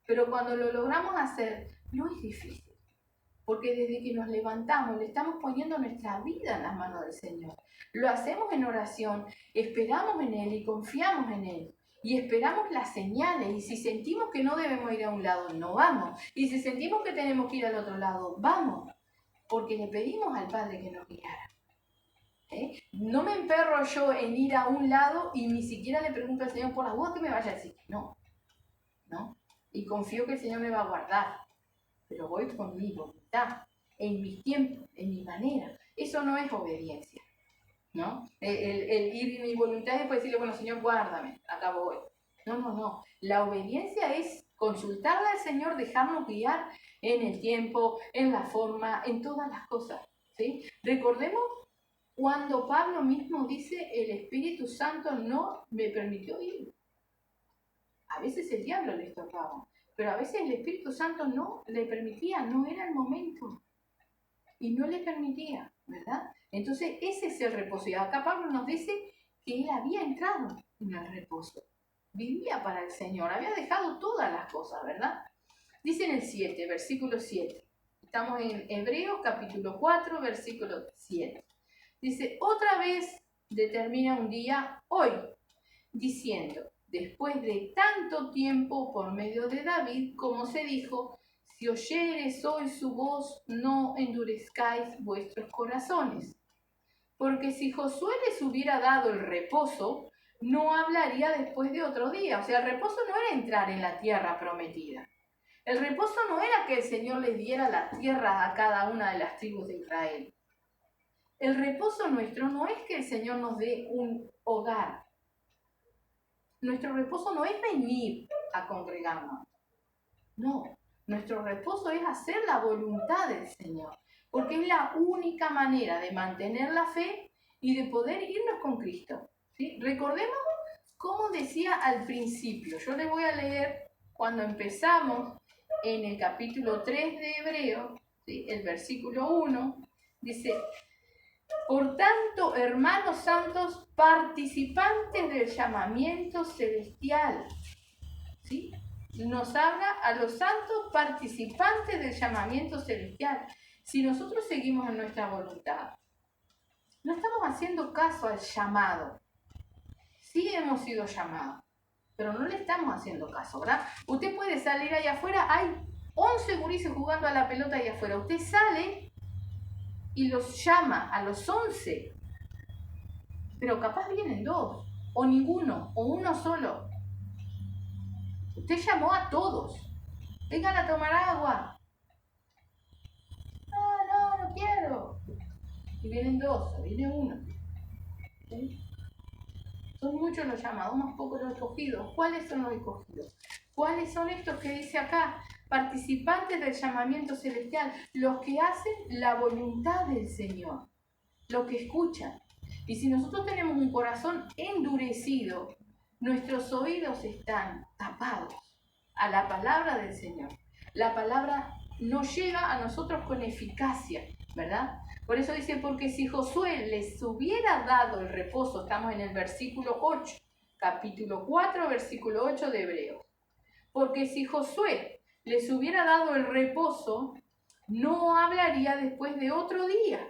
Pero cuando lo logramos hacer, no es difícil. Porque desde que nos levantamos, le estamos poniendo nuestra vida en las manos del Señor. Lo hacemos en oración, esperamos en Él y confiamos en Él. Y esperamos las señales. Y si sentimos que no debemos ir a un lado, no vamos. Y si sentimos que tenemos que ir al otro lado, vamos. Porque le pedimos al Padre que nos guiara. No me emperro yo en ir a un lado y ni siquiera le pregunto al Señor por la duda que me vaya a decir que no. ¿No? Y confío que el Señor me va a guardar. Pero voy con mi voluntad, en mi tiempo, en mi manera. Eso no es obediencia, ¿no? El ir en mi voluntad y después decirle, bueno, Señor, guárdame, acá voy. No. La obediencia es consultarle al Señor, dejarnos guiar en el tiempo, en la forma, en todas las cosas, ¿sí? Recordemos cuando Pablo mismo dice, el Espíritu Santo no me permitió ir. A veces el diablo le tocaba. Pero a veces el Espíritu Santo no le permitía, no era el momento. Y no le permitía, ¿verdad? Entonces ese es el reposo. Y acá Pablo nos dice que él había entrado en el reposo. Vivía para el Señor, había dejado todas las cosas, ¿verdad? Dice en el 7, versículo 7. Estamos en Hebreos capítulo 4, versículo 7. Dice, otra vez determina un día hoy, diciendo, después de tanto tiempo por medio de David, como se dijo, si oyereis hoy su voz, no endurezcáis vuestros corazones. Porque si Josué les hubiera dado el reposo, no hablaría después de otro día. O sea, el reposo no era entrar en la tierra prometida. El reposo no era que el Señor les diera la tierra a cada una de las tribus de Israel. El reposo nuestro no es que el Señor nos dé un hogar. Nuestro reposo no es venir a congregarnos. No, nuestro reposo es hacer la voluntad del Señor, porque es la única manera de mantener la fe y de poder irnos con Cristo, ¿sí? Recordemos cómo decía al principio. Yo les voy a leer cuando empezamos en el capítulo 3 de Hebreos, ¿sí? El versículo 1, dice... Por tanto, hermanos santos, participantes del llamamiento celestial, ¿sí? Nos habla a los santos participantes del llamamiento celestial. Si nosotros seguimos en nuestra voluntad, no estamos haciendo caso al llamado. Sí hemos sido llamados, pero no le estamos haciendo caso, ¿verdad? Usted puede salir allá afuera, hay 11 gurises jugando a la pelota allá afuera. Usted sale y los llama a los 11, pero capaz vienen 2, o ninguno, o uno solo. Usted llamó a todos. Vengan a tomar agua. No quiero. Y vienen 2, o viene 1. ¿Sí? Son muchos los llamados, más pocos los escogidos. ¿Cuáles son los escogidos? ¿Cuáles son estos que dice acá? participantes del llamamiento celestial, los que hacen la voluntad del Señor, los que escuchan. Y si nosotros tenemos un corazón endurecido, nuestros oídos están tapados a la palabra del Señor. La palabra no llega a nosotros con eficacia, ¿verdad? Por eso dice, porque si Josué les hubiera dado el reposo, estamos en el versículo 8, capítulo 4, versículo 8 de Hebreos. Porque si Josué les hubiera dado el reposo, no hablaría después de otro día.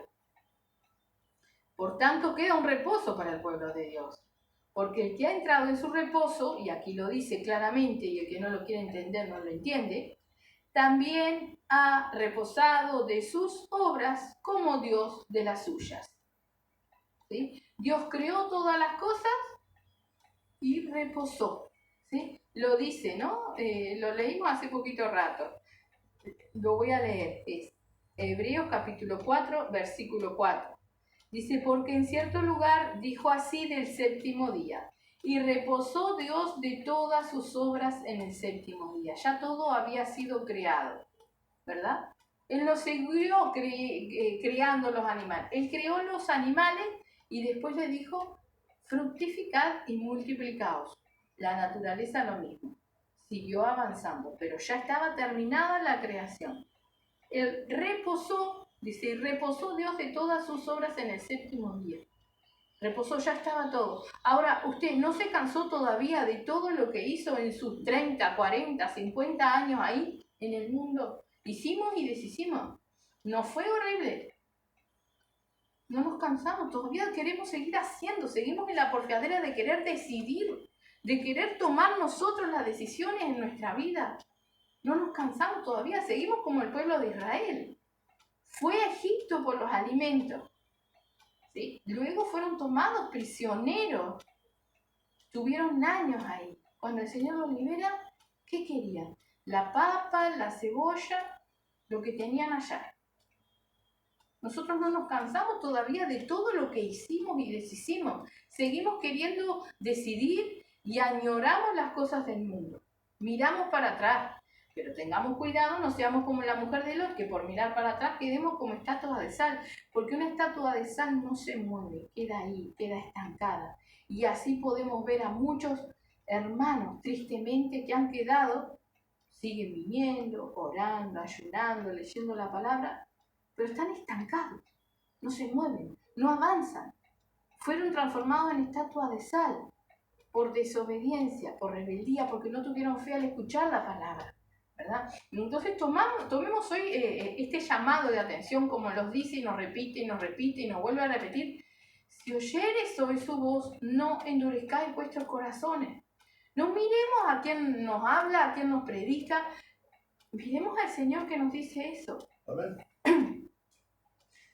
Por tanto, queda un reposo para el pueblo de Dios. Porque el que ha entrado en su reposo, y aquí lo dice claramente, y el que no lo quiere entender no lo entiende, también ha reposado de sus obras como Dios de las suyas. ¿Sí? Dios creó todas las cosas y reposó. ¿Sí? Lo dice, ¿no? Lo leímos hace poquito rato. Lo voy a leer. Es Hebreos capítulo 4, versículo 4. Dice, porque en cierto lugar dijo así del séptimo día, y reposó Dios de todas sus obras en el séptimo día. Ya todo había sido creado, ¿verdad? Él no siguió creando los animales. Él creó los animales y después le dijo, fructificad y multiplicaos. La naturaleza lo mismo. Siguió avanzando, pero ya estaba terminada la creación. Él reposó, dice, y reposó Dios de todas sus obras en el séptimo día. Reposó, ya estaba todo. Ahora, usted no se cansó todavía de todo lo que hizo en sus 30, 40, 50 años ahí en el mundo. Hicimos y deshicimos. ¿No fue horrible? No nos cansamos, todavía queremos seguir haciendo. Seguimos en la porfiadera de querer decidir, de querer tomar nosotros las decisiones en nuestra vida. No nos cansamos todavía, seguimos como el pueblo de Israel. Fue a Egipto por los alimentos. ¿Sí? Luego fueron tomados prisioneros. Tuvieron años ahí. Cuando el Señor los libera, ¿qué querían? La papa, la cebolla, lo que tenían allá. Nosotros no nos cansamos todavía de todo lo que hicimos y deshicimos. Seguimos queriendo decidir y añoramos las cosas del mundo. Miramos para atrás. Pero tengamos cuidado, no seamos como la mujer de Lot, que por mirar para atrás quedemos como estatuas de sal, porque una estatua de sal no se mueve, queda ahí, queda estancada. Y así podemos ver a muchos hermanos, tristemente, que han quedado, siguen viniendo, orando, ayunando, leyendo la palabra, pero están estancados, no se mueven, no avanzan. Fueron transformados en estatuas de sal, por desobediencia, por rebeldía, porque no tuvieron fe al escuchar la palabra. ¿Verdad? Entonces tomemos hoy este llamado de atención, como nos dice y nos repite y nos repite y nos vuelve a repetir. Si oyeres hoy su voz, no endurezcáis vuestros corazones. No miremos a quien nos habla, a quien nos predica. Miremos al Señor que nos dice eso. Amén.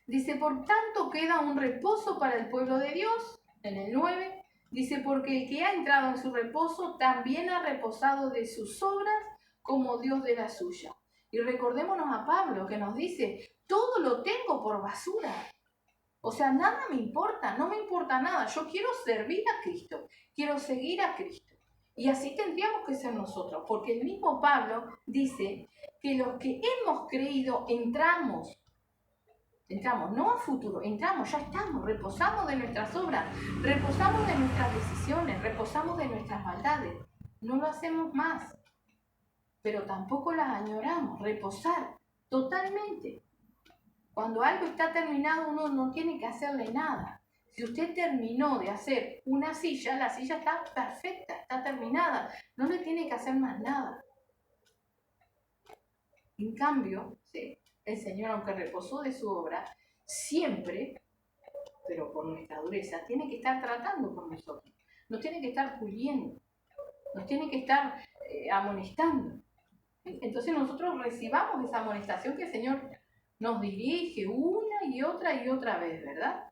Dice, por tanto queda un reposo para el pueblo de Dios, en el 9. Dice, porque el que ha entrado en su reposo también ha reposado de sus obras como Dios de la suya. Y recordémonos a Pablo que nos dice, todo lo tengo por basura. O sea, nada me importa, no me importa nada. Yo quiero servir a Cristo, quiero seguir a Cristo. Y así tendríamos que ser nosotros, porque el mismo Pablo dice que los que hemos creído entramos, no a futuro, entramos, ya estamos, reposamos de nuestras obras, reposamos de nuestras decisiones, reposamos de nuestras maldades. No lo hacemos más. Pero tampoco las añoramos, reposar totalmente. Cuando algo está terminado, uno no tiene que hacerle nada. Si usted terminó de hacer una silla, la silla está perfecta, está terminada, no le tiene que hacer más nada. En cambio, ¿sí?, el Señor, aunque reposó de su obra, siempre, pero por nuestra dureza, tiene que estar tratando con nosotros. Nos tiene que estar puliendo, nos tiene que estar amonestando. Entonces nosotros recibamos esa amonestación que el Señor nos dirige una y otra vez, ¿verdad?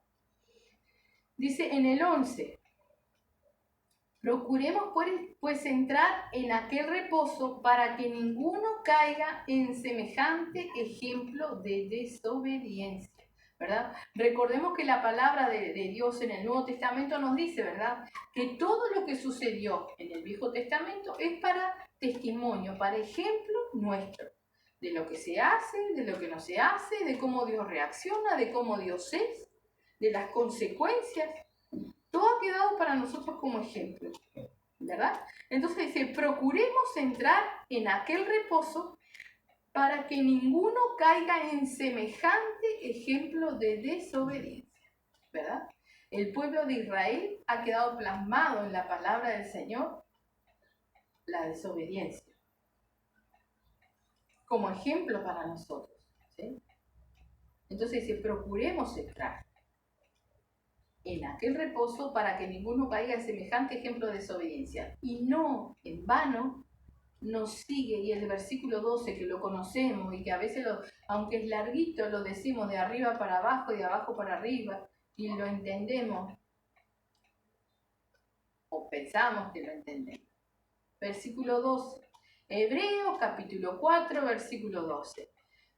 Dice en el 11, procuremos pues entrar en aquel reposo para que ninguno caiga en semejante ejemplo de desobediencia. ¿verdad? Recordemos que la palabra de Dios en el Nuevo Testamento nos dice, ¿verdad? Que todo lo que sucedió en el Viejo Testamento es para testimonio, para ejemplo nuestro, de lo que se hace, de lo que no se hace, de cómo Dios reacciona, de cómo Dios es, de las consecuencias. Todo ha quedado para nosotros como ejemplo, ¿verdad? Entonces dice, procuremos entrar en aquel reposo para que ninguno caiga en semejante ejemplo de desobediencia, ¿verdad? El pueblo de Israel ha quedado plasmado en la palabra del Señor la desobediencia, como ejemplo para nosotros, ¿sí? Entonces dice, procuremos entrar en aquel reposo para que ninguno caiga en semejante ejemplo de desobediencia. Y no en vano nos sigue, y el versículo 12 que lo conocemos y que a veces, aunque es larguito, lo decimos de arriba para abajo y de abajo para arriba, y lo entendemos, o pensamos que lo entendemos. Versículo 12, Hebreos capítulo 4, versículo 12.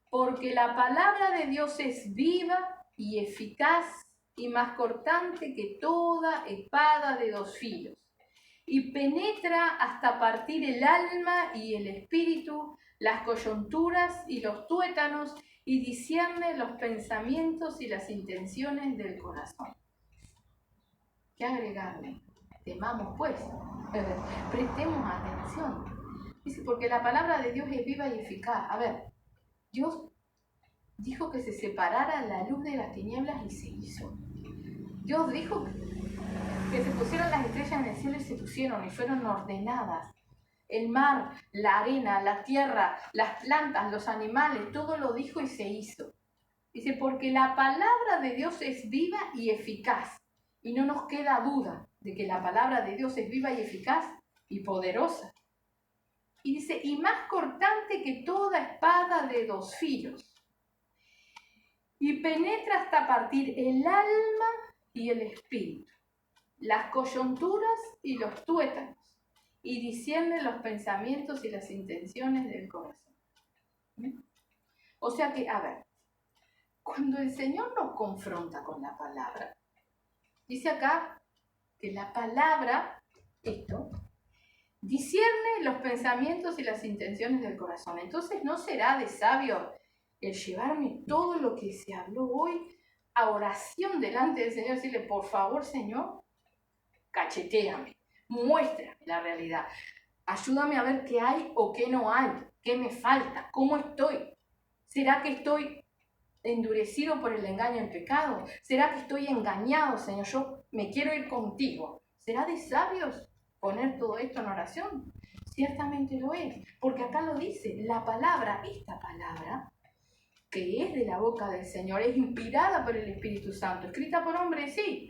Porque la palabra de Dios es viva y eficaz y más cortante que toda espada de dos filos, y penetra hasta partir el alma y el espíritu, las coyunturas y los tuétanos, y discierne los pensamientos y las intenciones del corazón. ¿Qué agregarle? Temamos pues, prestemos atención. Dice, porque la palabra de Dios es viva y eficaz. A ver, Dios dijo que se separara la luz de las tinieblas y se hizo. Dios dijo que se pusieron las estrellas en el cielo y se pusieron y fueron ordenadas. El mar, la arena, la tierra, las plantas, los animales, todo lo dijo y se hizo. Dice, porque la palabra de Dios es viva y eficaz. Y no nos queda duda de que la palabra de Dios es viva y eficaz y poderosa. Y dice, y más cortante que toda espada de dos filos. Y penetra hasta partir el alma y el espíritu, las coyunturas y los tuétanos, y discierne los pensamientos y las intenciones del corazón. O sea que, a ver, cuando el Señor nos confronta con la palabra, dice acá que la palabra, esto, discierne los pensamientos y las intenciones del corazón. Entonces, ¿no será de sabio el llevarme todo lo que se habló hoy a oración delante del Señor? Decirle, por favor, Señor, cachetéame, muéstrame la realidad. Ayúdame a ver qué hay o qué no hay, qué me falta, cómo estoy. ¿Será que estoy endurecido por el engaño del pecado? ¿Será que estoy engañado, Señor? Yo me quiero ir contigo. ¿Será de sabios poner todo esto en oración? Ciertamente lo es, porque acá lo dice, la palabra, esta palabra, que es de la boca del Señor, es inspirada por el Espíritu Santo, escrita por hombres, sí,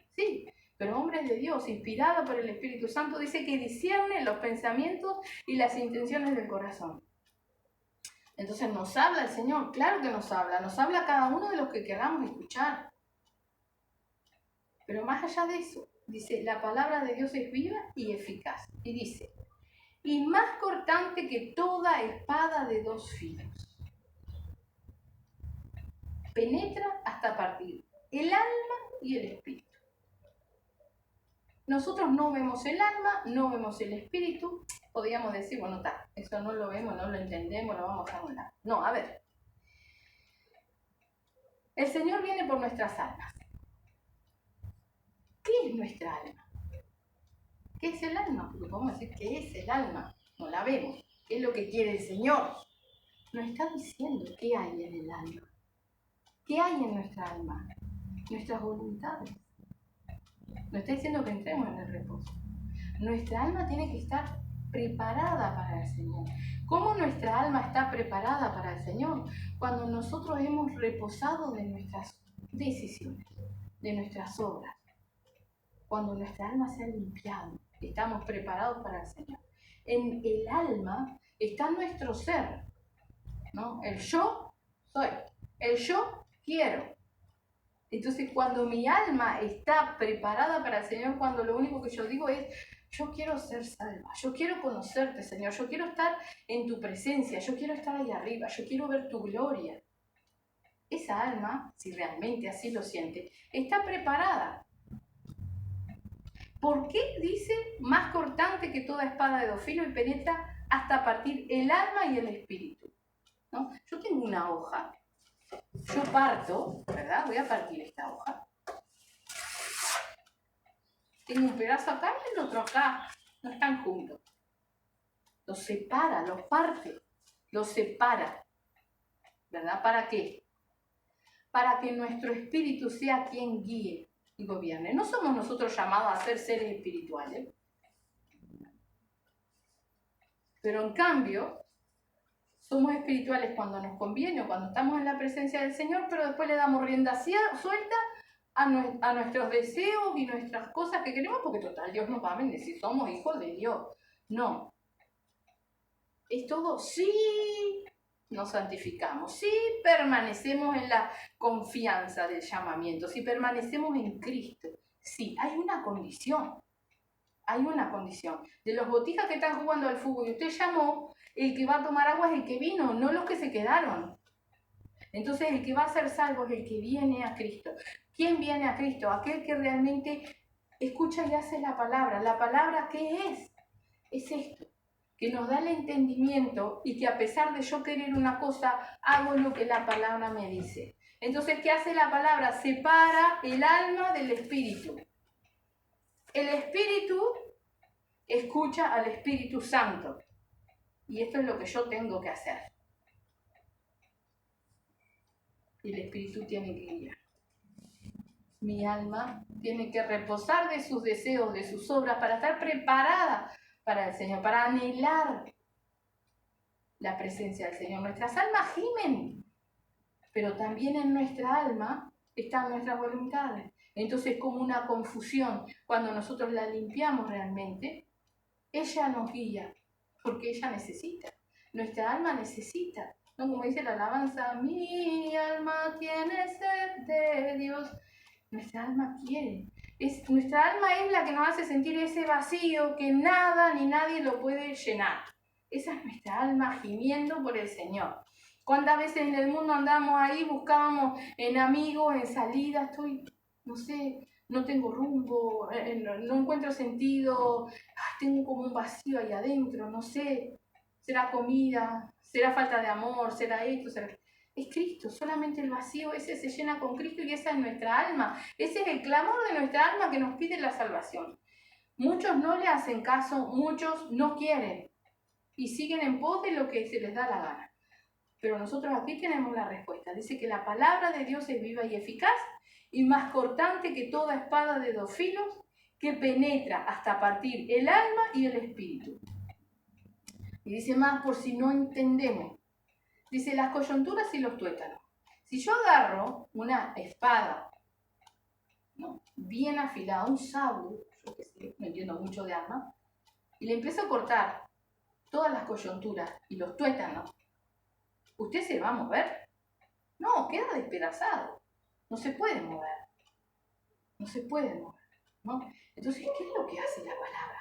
pero hombres de Dios, inspirada por el Espíritu Santo, dice que discierne los pensamientos y las intenciones del corazón. Entonces, ¿nos habla el Señor? Claro que nos habla a cada uno de los que queramos escuchar. Pero más allá de eso, dice, la palabra de Dios es viva y eficaz. Y dice, y más cortante que toda espada de dos filos. Penetra hasta partir el alma y el espíritu. Nosotros no vemos el alma, no vemos el espíritu. Podríamos decir, bueno, eso no lo vemos, no lo entendemos, lo vamos a anular. No, a ver. El Señor viene por nuestras almas. ¿Qué es nuestra alma? ¿Qué es el alma? Porque podemos decir, ¿qué es el alma? No la vemos. ¿Qué es lo que quiere el Señor? Nos está diciendo qué hay en el alma. ¿Qué hay en nuestra alma? Nuestras voluntades. Nos está diciendo que entremos en el reposo. Nuestra alma tiene que estar preparada para el Señor. ¿Cómo nuestra alma está preparada para el Señor? Cuando nosotros hemos reposado de nuestras decisiones, de nuestras obras. Cuando nuestra alma se ha limpiado, estamos preparados para el Señor. En el alma está nuestro ser, ¿no? El yo soy, el yo quiero. Entonces, cuando mi alma está preparada para el Señor, cuando lo único que yo digo es, yo quiero ser salva, yo quiero conocerte, Señor, yo quiero estar en tu presencia, yo quiero estar ahí arriba, yo quiero ver tu gloria. esa alma, si realmente así lo siente, está preparada. ¿Por qué dice más cortante que toda espada de dos filos y penetra hasta partir el alma y el espíritu? ¿No? Yo tengo una hoja, yo parto, ¿verdad? Voy a partir esta hoja. Tengo un pedazo acá y el otro acá, no están juntos. Los separa, los parte, los separa, ¿verdad? ¿Para qué? Para que nuestro espíritu sea quien guíe y gobierne. No somos nosotros llamados a ser seres espirituales, pero en cambio somos espirituales cuando nos conviene o cuando estamos en la presencia del Señor, pero después le damos rienda suelta a nuestros deseos y nuestras cosas que queremos, porque total, Dios nos va a bendecir, somos hijos de Dios. No. Es todo sí nos santificamos, sí permanecemos en la confianza del llamamiento, si permanecemos en Cristo. Sí, hay una condición. Hay una condición. De los botijas que están jugando al fútbol y usted llamó, el que va a tomar agua es el que vino, no los que se quedaron. Entonces el que va a ser salvo es el que viene a Cristo. ¿Quién viene a Cristo? Aquel que realmente escucha y hace la palabra. ¿La palabra qué es? Es esto, que nos da el entendimiento y que a pesar de yo querer una cosa, hago lo que la palabra me dice. Entonces, ¿qué hace la palabra? Separa el alma del espíritu. El espíritu escucha al Espíritu Santo. Y esto es lo que yo tengo que hacer. Y el espíritu tiene que guiar. Mi alma tiene que reposar de sus deseos, de sus obras, para estar preparada para el Señor, para anhelar la presencia del Señor. Nuestras almas gimen, pero también en nuestra alma están nuestras voluntades. Entonces, como una confusión, cuando nosotros la limpiamos realmente, ella nos guía, porque ella necesita. Nuestra alma necesita, ¿no? Como dice la alabanza, mi alma tiene sed de Dios. Nuestra alma quiere. Nuestra alma es la que nos hace sentir ese vacío que nada ni nadie lo puede llenar. Esa es nuestra alma gimiendo por el Señor. ¿Cuántas veces en el mundo andamos ahí, buscábamos en amigos, en salidas, no sé, no tengo rumbo, no encuentro sentido, tengo como un vacío ahí adentro, no sé, será comida, será falta de amor, será esto, será... Es Cristo, solamente el vacío ese se llena con Cristo y esa es nuestra alma. Ese es el clamor de nuestra alma que nos pide la salvación. Muchos no le hacen caso, muchos no quieren y siguen en pos de lo que se les da la gana. Pero nosotros aquí tenemos la respuesta. Dice que la palabra de Dios es viva y eficaz y más cortante que toda espada de dos filos que penetra hasta partir el alma y el espíritu. Y dice más por si no entendemos. Dice las coyunturas y los tuétanos. Si yo agarro una espada, ¿no?, bien afilada, un sable, yo que sé, no entiendo mucho de armas, y le empiezo a cortar todas las coyunturas y los tuétanos, ¿usted se va a mover? No, queda despedazado. No se puede mover. No se puede mover, ¿no? Entonces, ¿qué es lo que hace la palabra?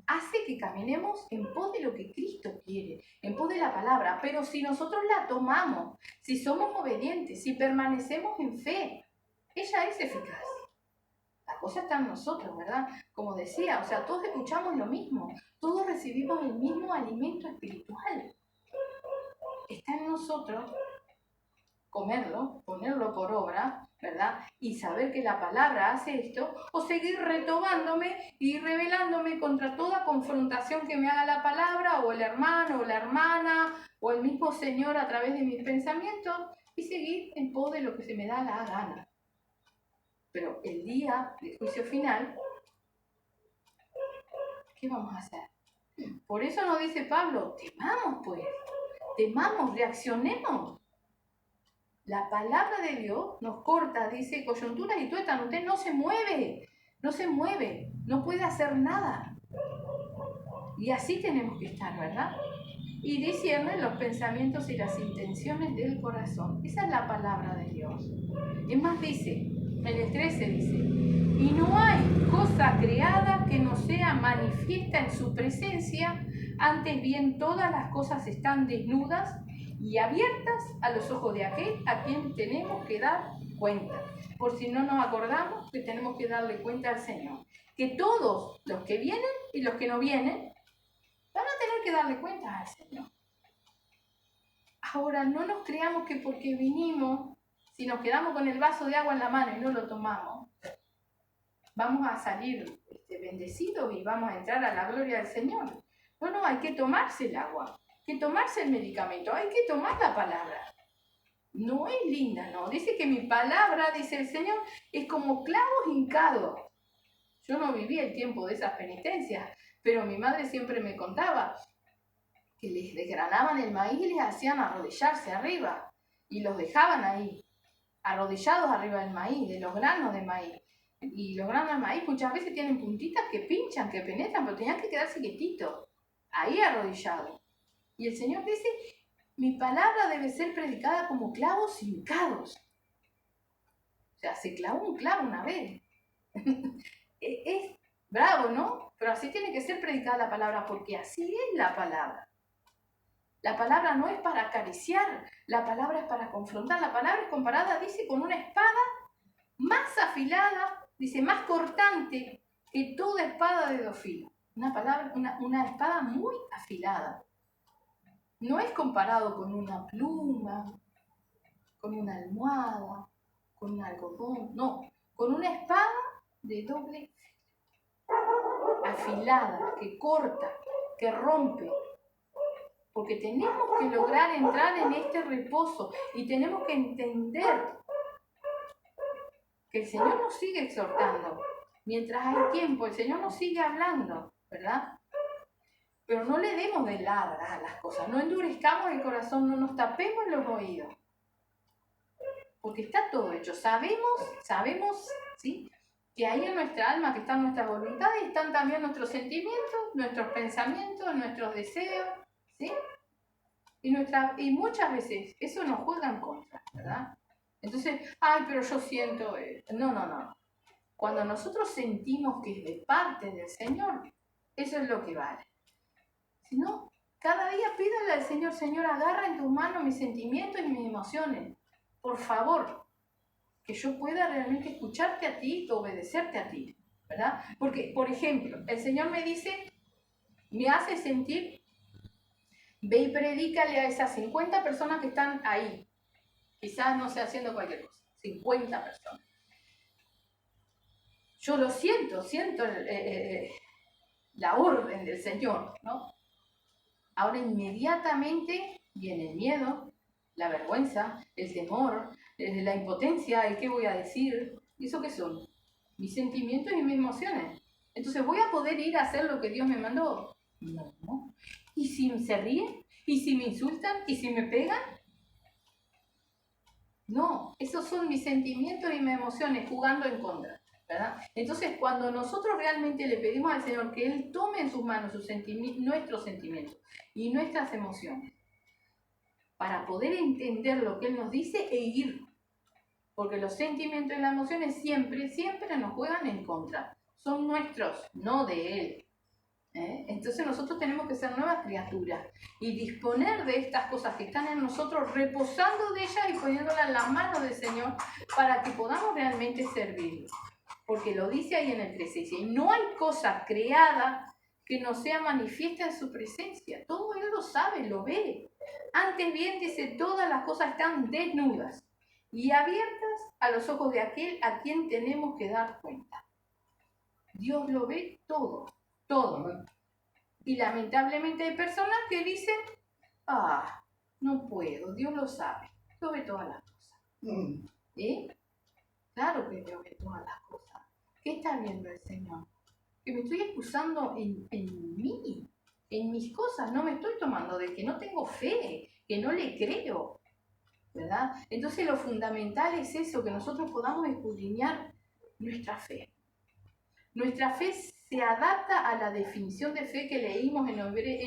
Hace que caminemos en pos de lo que Cristo quiere, en pos de la palabra. Pero si nosotros la tomamos, si somos obedientes, si permanecemos en fe, ella es eficaz. La cosa está en nosotros, ¿verdad? Como decía, o sea, todos escuchamos lo mismo, todos recibimos el mismo alimento espiritual. Está en nosotros comerlo, ponerlo por obra, ¿verdad? Y saber que la palabra hace esto, o seguir retobándome y rebelándome contra toda confrontación que me haga la palabra, o el hermano, o la hermana, o el mismo Señor a través de mis pensamientos, y seguir en pos de lo que se me da la gana. Pero el día del juicio final, ¿qué vamos a hacer? Por eso nos dice Pablo, temamos pues, temamos, reaccionemos. La palabra de Dios nos corta, dice, coyunturas y tuétanos. Usted no se mueve, no puede hacer nada. Y así tenemos que estar, ¿verdad? Y discierne los pensamientos y las intenciones del corazón. Esa es la palabra de Dios. Es más, dice, en el 13 dice, y no hay cosa creada que no sea manifiesta en su presencia, antes bien todas las cosas están desnudas y abiertas a los ojos de aquel a quien tenemos que dar cuenta. Por si no nos acordamos que tenemos que darle cuenta al Señor. Que todos los que vienen y los que no vienen van a tener que darle cuenta al Señor. Ahora, no nos creamos que porque vinimos, si nos quedamos con el vaso de agua en la mano y no lo tomamos, vamos a salir bendecidos y vamos a entrar a la gloria del Señor. No, hay que tomarse el agua, hay que tomarse el medicamento, hay que tomar la palabra. No es linda, no. Dice que mi palabra, dice el Señor, es como clavos hincados. Yo no viví el tiempo de esas penitencias, pero mi madre siempre me contaba que les desgranaban el maíz y les hacían arrodillarse arriba y los dejaban ahí, arrodillados arriba del maíz, de los granos de maíz. Y los granos de maíz muchas veces tienen puntitas que pinchan, que penetran, pero tenían que quedarse quietitos, ahí arrodillados. Y el Señor dice, mi palabra debe ser predicada como clavos hincados. O sea, se clavó un clavo una vez. Es bravo, ¿no? Pero así tiene que ser predicada la palabra, porque así es la palabra. La palabra no es para acariciar, la palabra es para confrontar. La palabra es comparada, dice, con una espada más afilada, dice, más cortante que toda espada de dos filos. Una espada muy afilada. No es comparado con una pluma, con una almohada, con un algodón, no, con una espada de doble filo, afilada, que corta, que rompe. Porque tenemos que lograr entrar en este reposo y tenemos que entender que el Señor nos sigue exhortando. Mientras hay tiempo, el Señor nos sigue hablando, ¿verdad? Pero no le demos de lado a las cosas, no endurezcamos el corazón, no nos tapemos los oídos. Porque está todo hecho. Sabemos, ¿sí?, que ahí en nuestra alma, que están nuestras voluntades, están también nuestros sentimientos, nuestros pensamientos, nuestros deseos, ¿sí? Y muchas veces eso nos juega en contra, ¿verdad? Entonces, pero yo siento... No. Cuando nosotros sentimos que es de parte del Señor, eso es lo que vale. Si no, cada día pídale al Señor, Señor, agarra en tus manos mis sentimientos y mis emociones. Por favor, que yo pueda realmente escucharte a ti y obedecerte a ti, ¿verdad? Porque, por ejemplo, el Señor me dice, me hace sentir, ve y predícale a esas 50 personas que están ahí. Quizás no sea haciendo cualquier cosa, 50 personas. Yo lo siento la orden del Señor, ¿no? Ahora inmediatamente viene el miedo, la vergüenza, el temor, la impotencia, el qué voy a decir. ¿Y eso qué son? Mis sentimientos y mis emociones. Entonces, ¿voy a poder ir a hacer lo que Dios me mandó? No. ¿Y si se ríen? ¿Y si me insultan? ¿Y si me pegan? No, esos son mis sentimientos y mis emociones jugando en contra, ¿verdad? Entonces, cuando nosotros realmente le pedimos al Señor que Él tome en sus manos nuestros sentimientos y nuestras emociones, para poder entender lo que Él nos dice e ir, porque los sentimientos y las emociones siempre nos juegan en contra, son nuestros, no de Él. Entonces nosotros tenemos que ser nuevas criaturas y disponer de estas cosas que están en nosotros, reposando de ellas y poniéndolas en las manos del Señor para que podamos realmente servirlo. Porque lo dice ahí en el 13, dice, no hay cosa creada que no sea manifiesta en su presencia. Todo Él lo sabe, lo ve. Antes bien, dice, todas las cosas están desnudas y abiertas a los ojos de aquel a quien tenemos que dar cuenta. Dios lo ve todo. Y lamentablemente hay personas que dicen, no puedo, Dios lo sabe, Dios ve todas las cosas. Claro que Dios ve todas las cosas. ¿Qué está viendo el Señor? Que me estoy excusando en mí, en mis cosas, no me estoy tomando de que no tengo fe, que no le creo, ¿verdad? Entonces lo fundamental es eso, que nosotros podamos escudriñar nuestra fe. Nuestra fe se adapta a la definición de fe que leímos en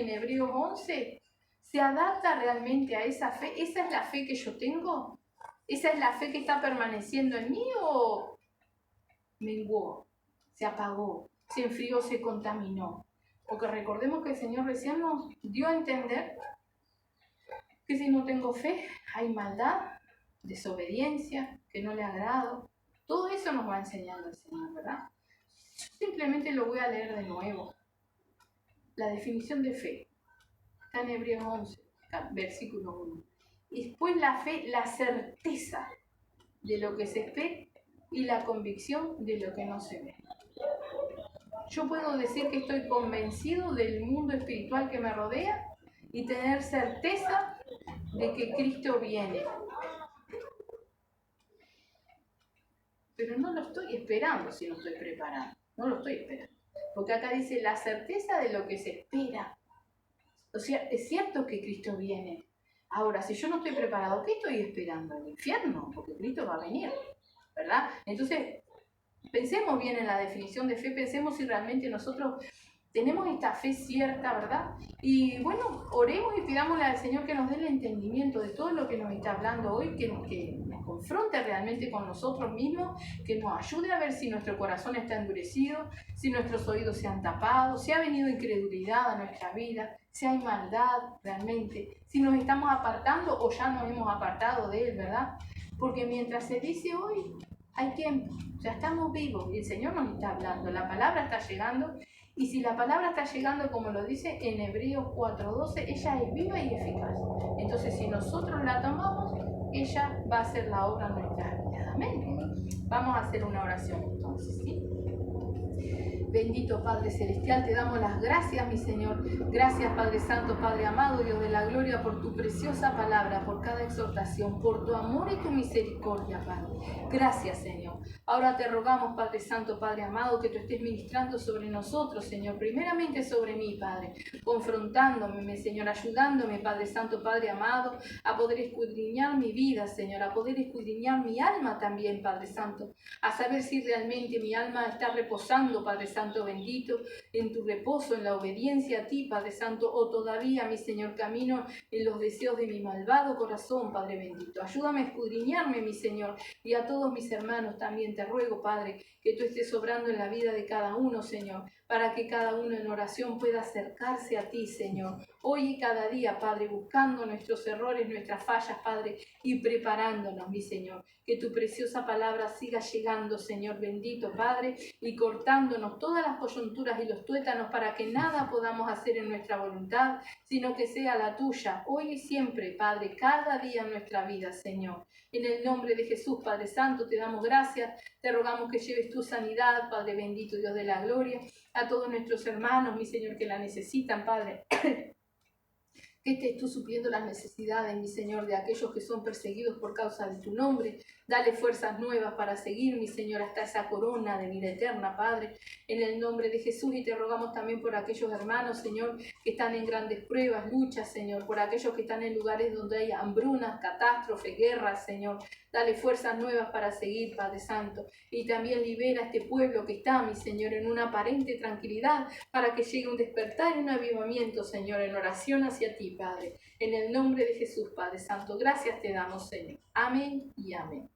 Hebreos 11. ¿Se adapta realmente a esa fe? ¿Esa es la fe que yo tengo? ¿Esa es la fe que está permaneciendo en mí o menguó, se apagó, se enfrió, se contaminó? Porque recordemos que el Señor recién nos dio a entender Que si no tengo fe, hay maldad, desobediencia, que no le agrado. Todo eso nos va enseñando el Señor, ¿verdad? Yo simplemente lo voy a leer de nuevo. La definición de fe está en Hebreos 11, versículo 1. Y después la fe, la certeza de lo que se espera y la convicción de lo que no se ve. Yo puedo decir que estoy convencido del mundo espiritual que me rodea y tener certeza de que Cristo viene. Pero no lo estoy esperando si no estoy preparado. No lo estoy esperando. Porque acá dice la certeza de lo que se espera. O sea, es cierto que Cristo viene. Ahora, si yo no estoy preparado, ¿qué estoy esperando? ¿El infierno? Porque Cristo va a venir, ¿verdad? Entonces, pensemos bien en la definición de fe, pensemos si realmente nosotros tenemos esta fe cierta, ¿verdad? Y bueno, oremos y pidámosle al Señor que nos dé el entendimiento de todo lo que nos está hablando hoy, que nos confronte realmente con nosotros mismos, que nos ayude a ver si nuestro corazón está endurecido, si nuestros oídos se han tapado, si ha venido incredulidad a nuestra vida, si hay maldad realmente, si nos estamos apartando o ya nos hemos apartado de Él, ¿verdad? Porque mientras se dice hoy, hay tiempo, ya estamos vivos y el Señor nos está hablando, la palabra está llegando. Y si la palabra está llegando, como lo dice en Hebreos 4:12, ella es viva y eficaz. Entonces, si nosotros la tomamos, ella va a hacer la obra en nuestra vida. Amén. Vamos a hacer una oración entonces, ¿sí? Bendito Padre Celestial, te damos las gracias, mi Señor. Gracias, Padre Santo, Padre amado, Dios de la gloria, por tu preciosa palabra, por cada exhortación, por tu amor y tu misericordia, Padre. Gracias, Señor. Ahora te rogamos, Padre Santo, Padre amado, que tú estés ministrando sobre nosotros, Señor. Primeramente sobre mí, Padre, confrontándome, mi Señor, ayudándome, Padre Santo, Padre amado, a poder escudriñar mi vida, Señor, a poder escudriñar mi alma también, Padre Santo, a saber si realmente mi alma está reposando, Padre Santo bendito, en tu reposo, en la obediencia a ti, Padre Santo, o todavía, mi Señor, camino en los deseos de mi malvado corazón, Padre bendito. Ayúdame a escudriñarme, mi Señor, y a todos mis hermanos también te ruego, Padre, que tú estés obrando en la vida de cada uno, Señor, para que cada uno en oración pueda acercarse a ti, Señor, hoy y cada día, Padre, buscando nuestros errores, nuestras fallas, Padre, y preparándonos, mi Señor, que tu preciosa palabra siga llegando, Señor bendito, Padre, y cortándonos todas las coyunturas y los tuétanos para que nada podamos hacer en nuestra voluntad, sino que sea la tuya, hoy y siempre, Padre, cada día en nuestra vida, Señor. En el nombre de Jesús, Padre Santo, te damos gracias, te rogamos que lleves tu sanidad, Padre bendito, Dios de la gloria, a todos nuestros hermanos, mi Señor, que la necesitan, Padre. Que estés tú supliendo las necesidades, mi Señor, de aquellos que son perseguidos por causa de tu nombre. Dale fuerzas nuevas para seguir, mi Señor, hasta esa corona de vida eterna, Padre, en el nombre de Jesús. Y te rogamos también por aquellos hermanos, Señor, que están en grandes pruebas, luchas, Señor, por aquellos que están en lugares donde hay hambrunas, catástrofes, guerras, Señor. Dale fuerzas nuevas para seguir, Padre Santo. Y también libera a este pueblo que está, mi Señor, en una aparente tranquilidad, para que llegue un despertar y un avivamiento, Señor, en oración hacia ti, Padre. En el nombre de Jesús, Padre Santo, gracias te damos, Señor. Amén y amén.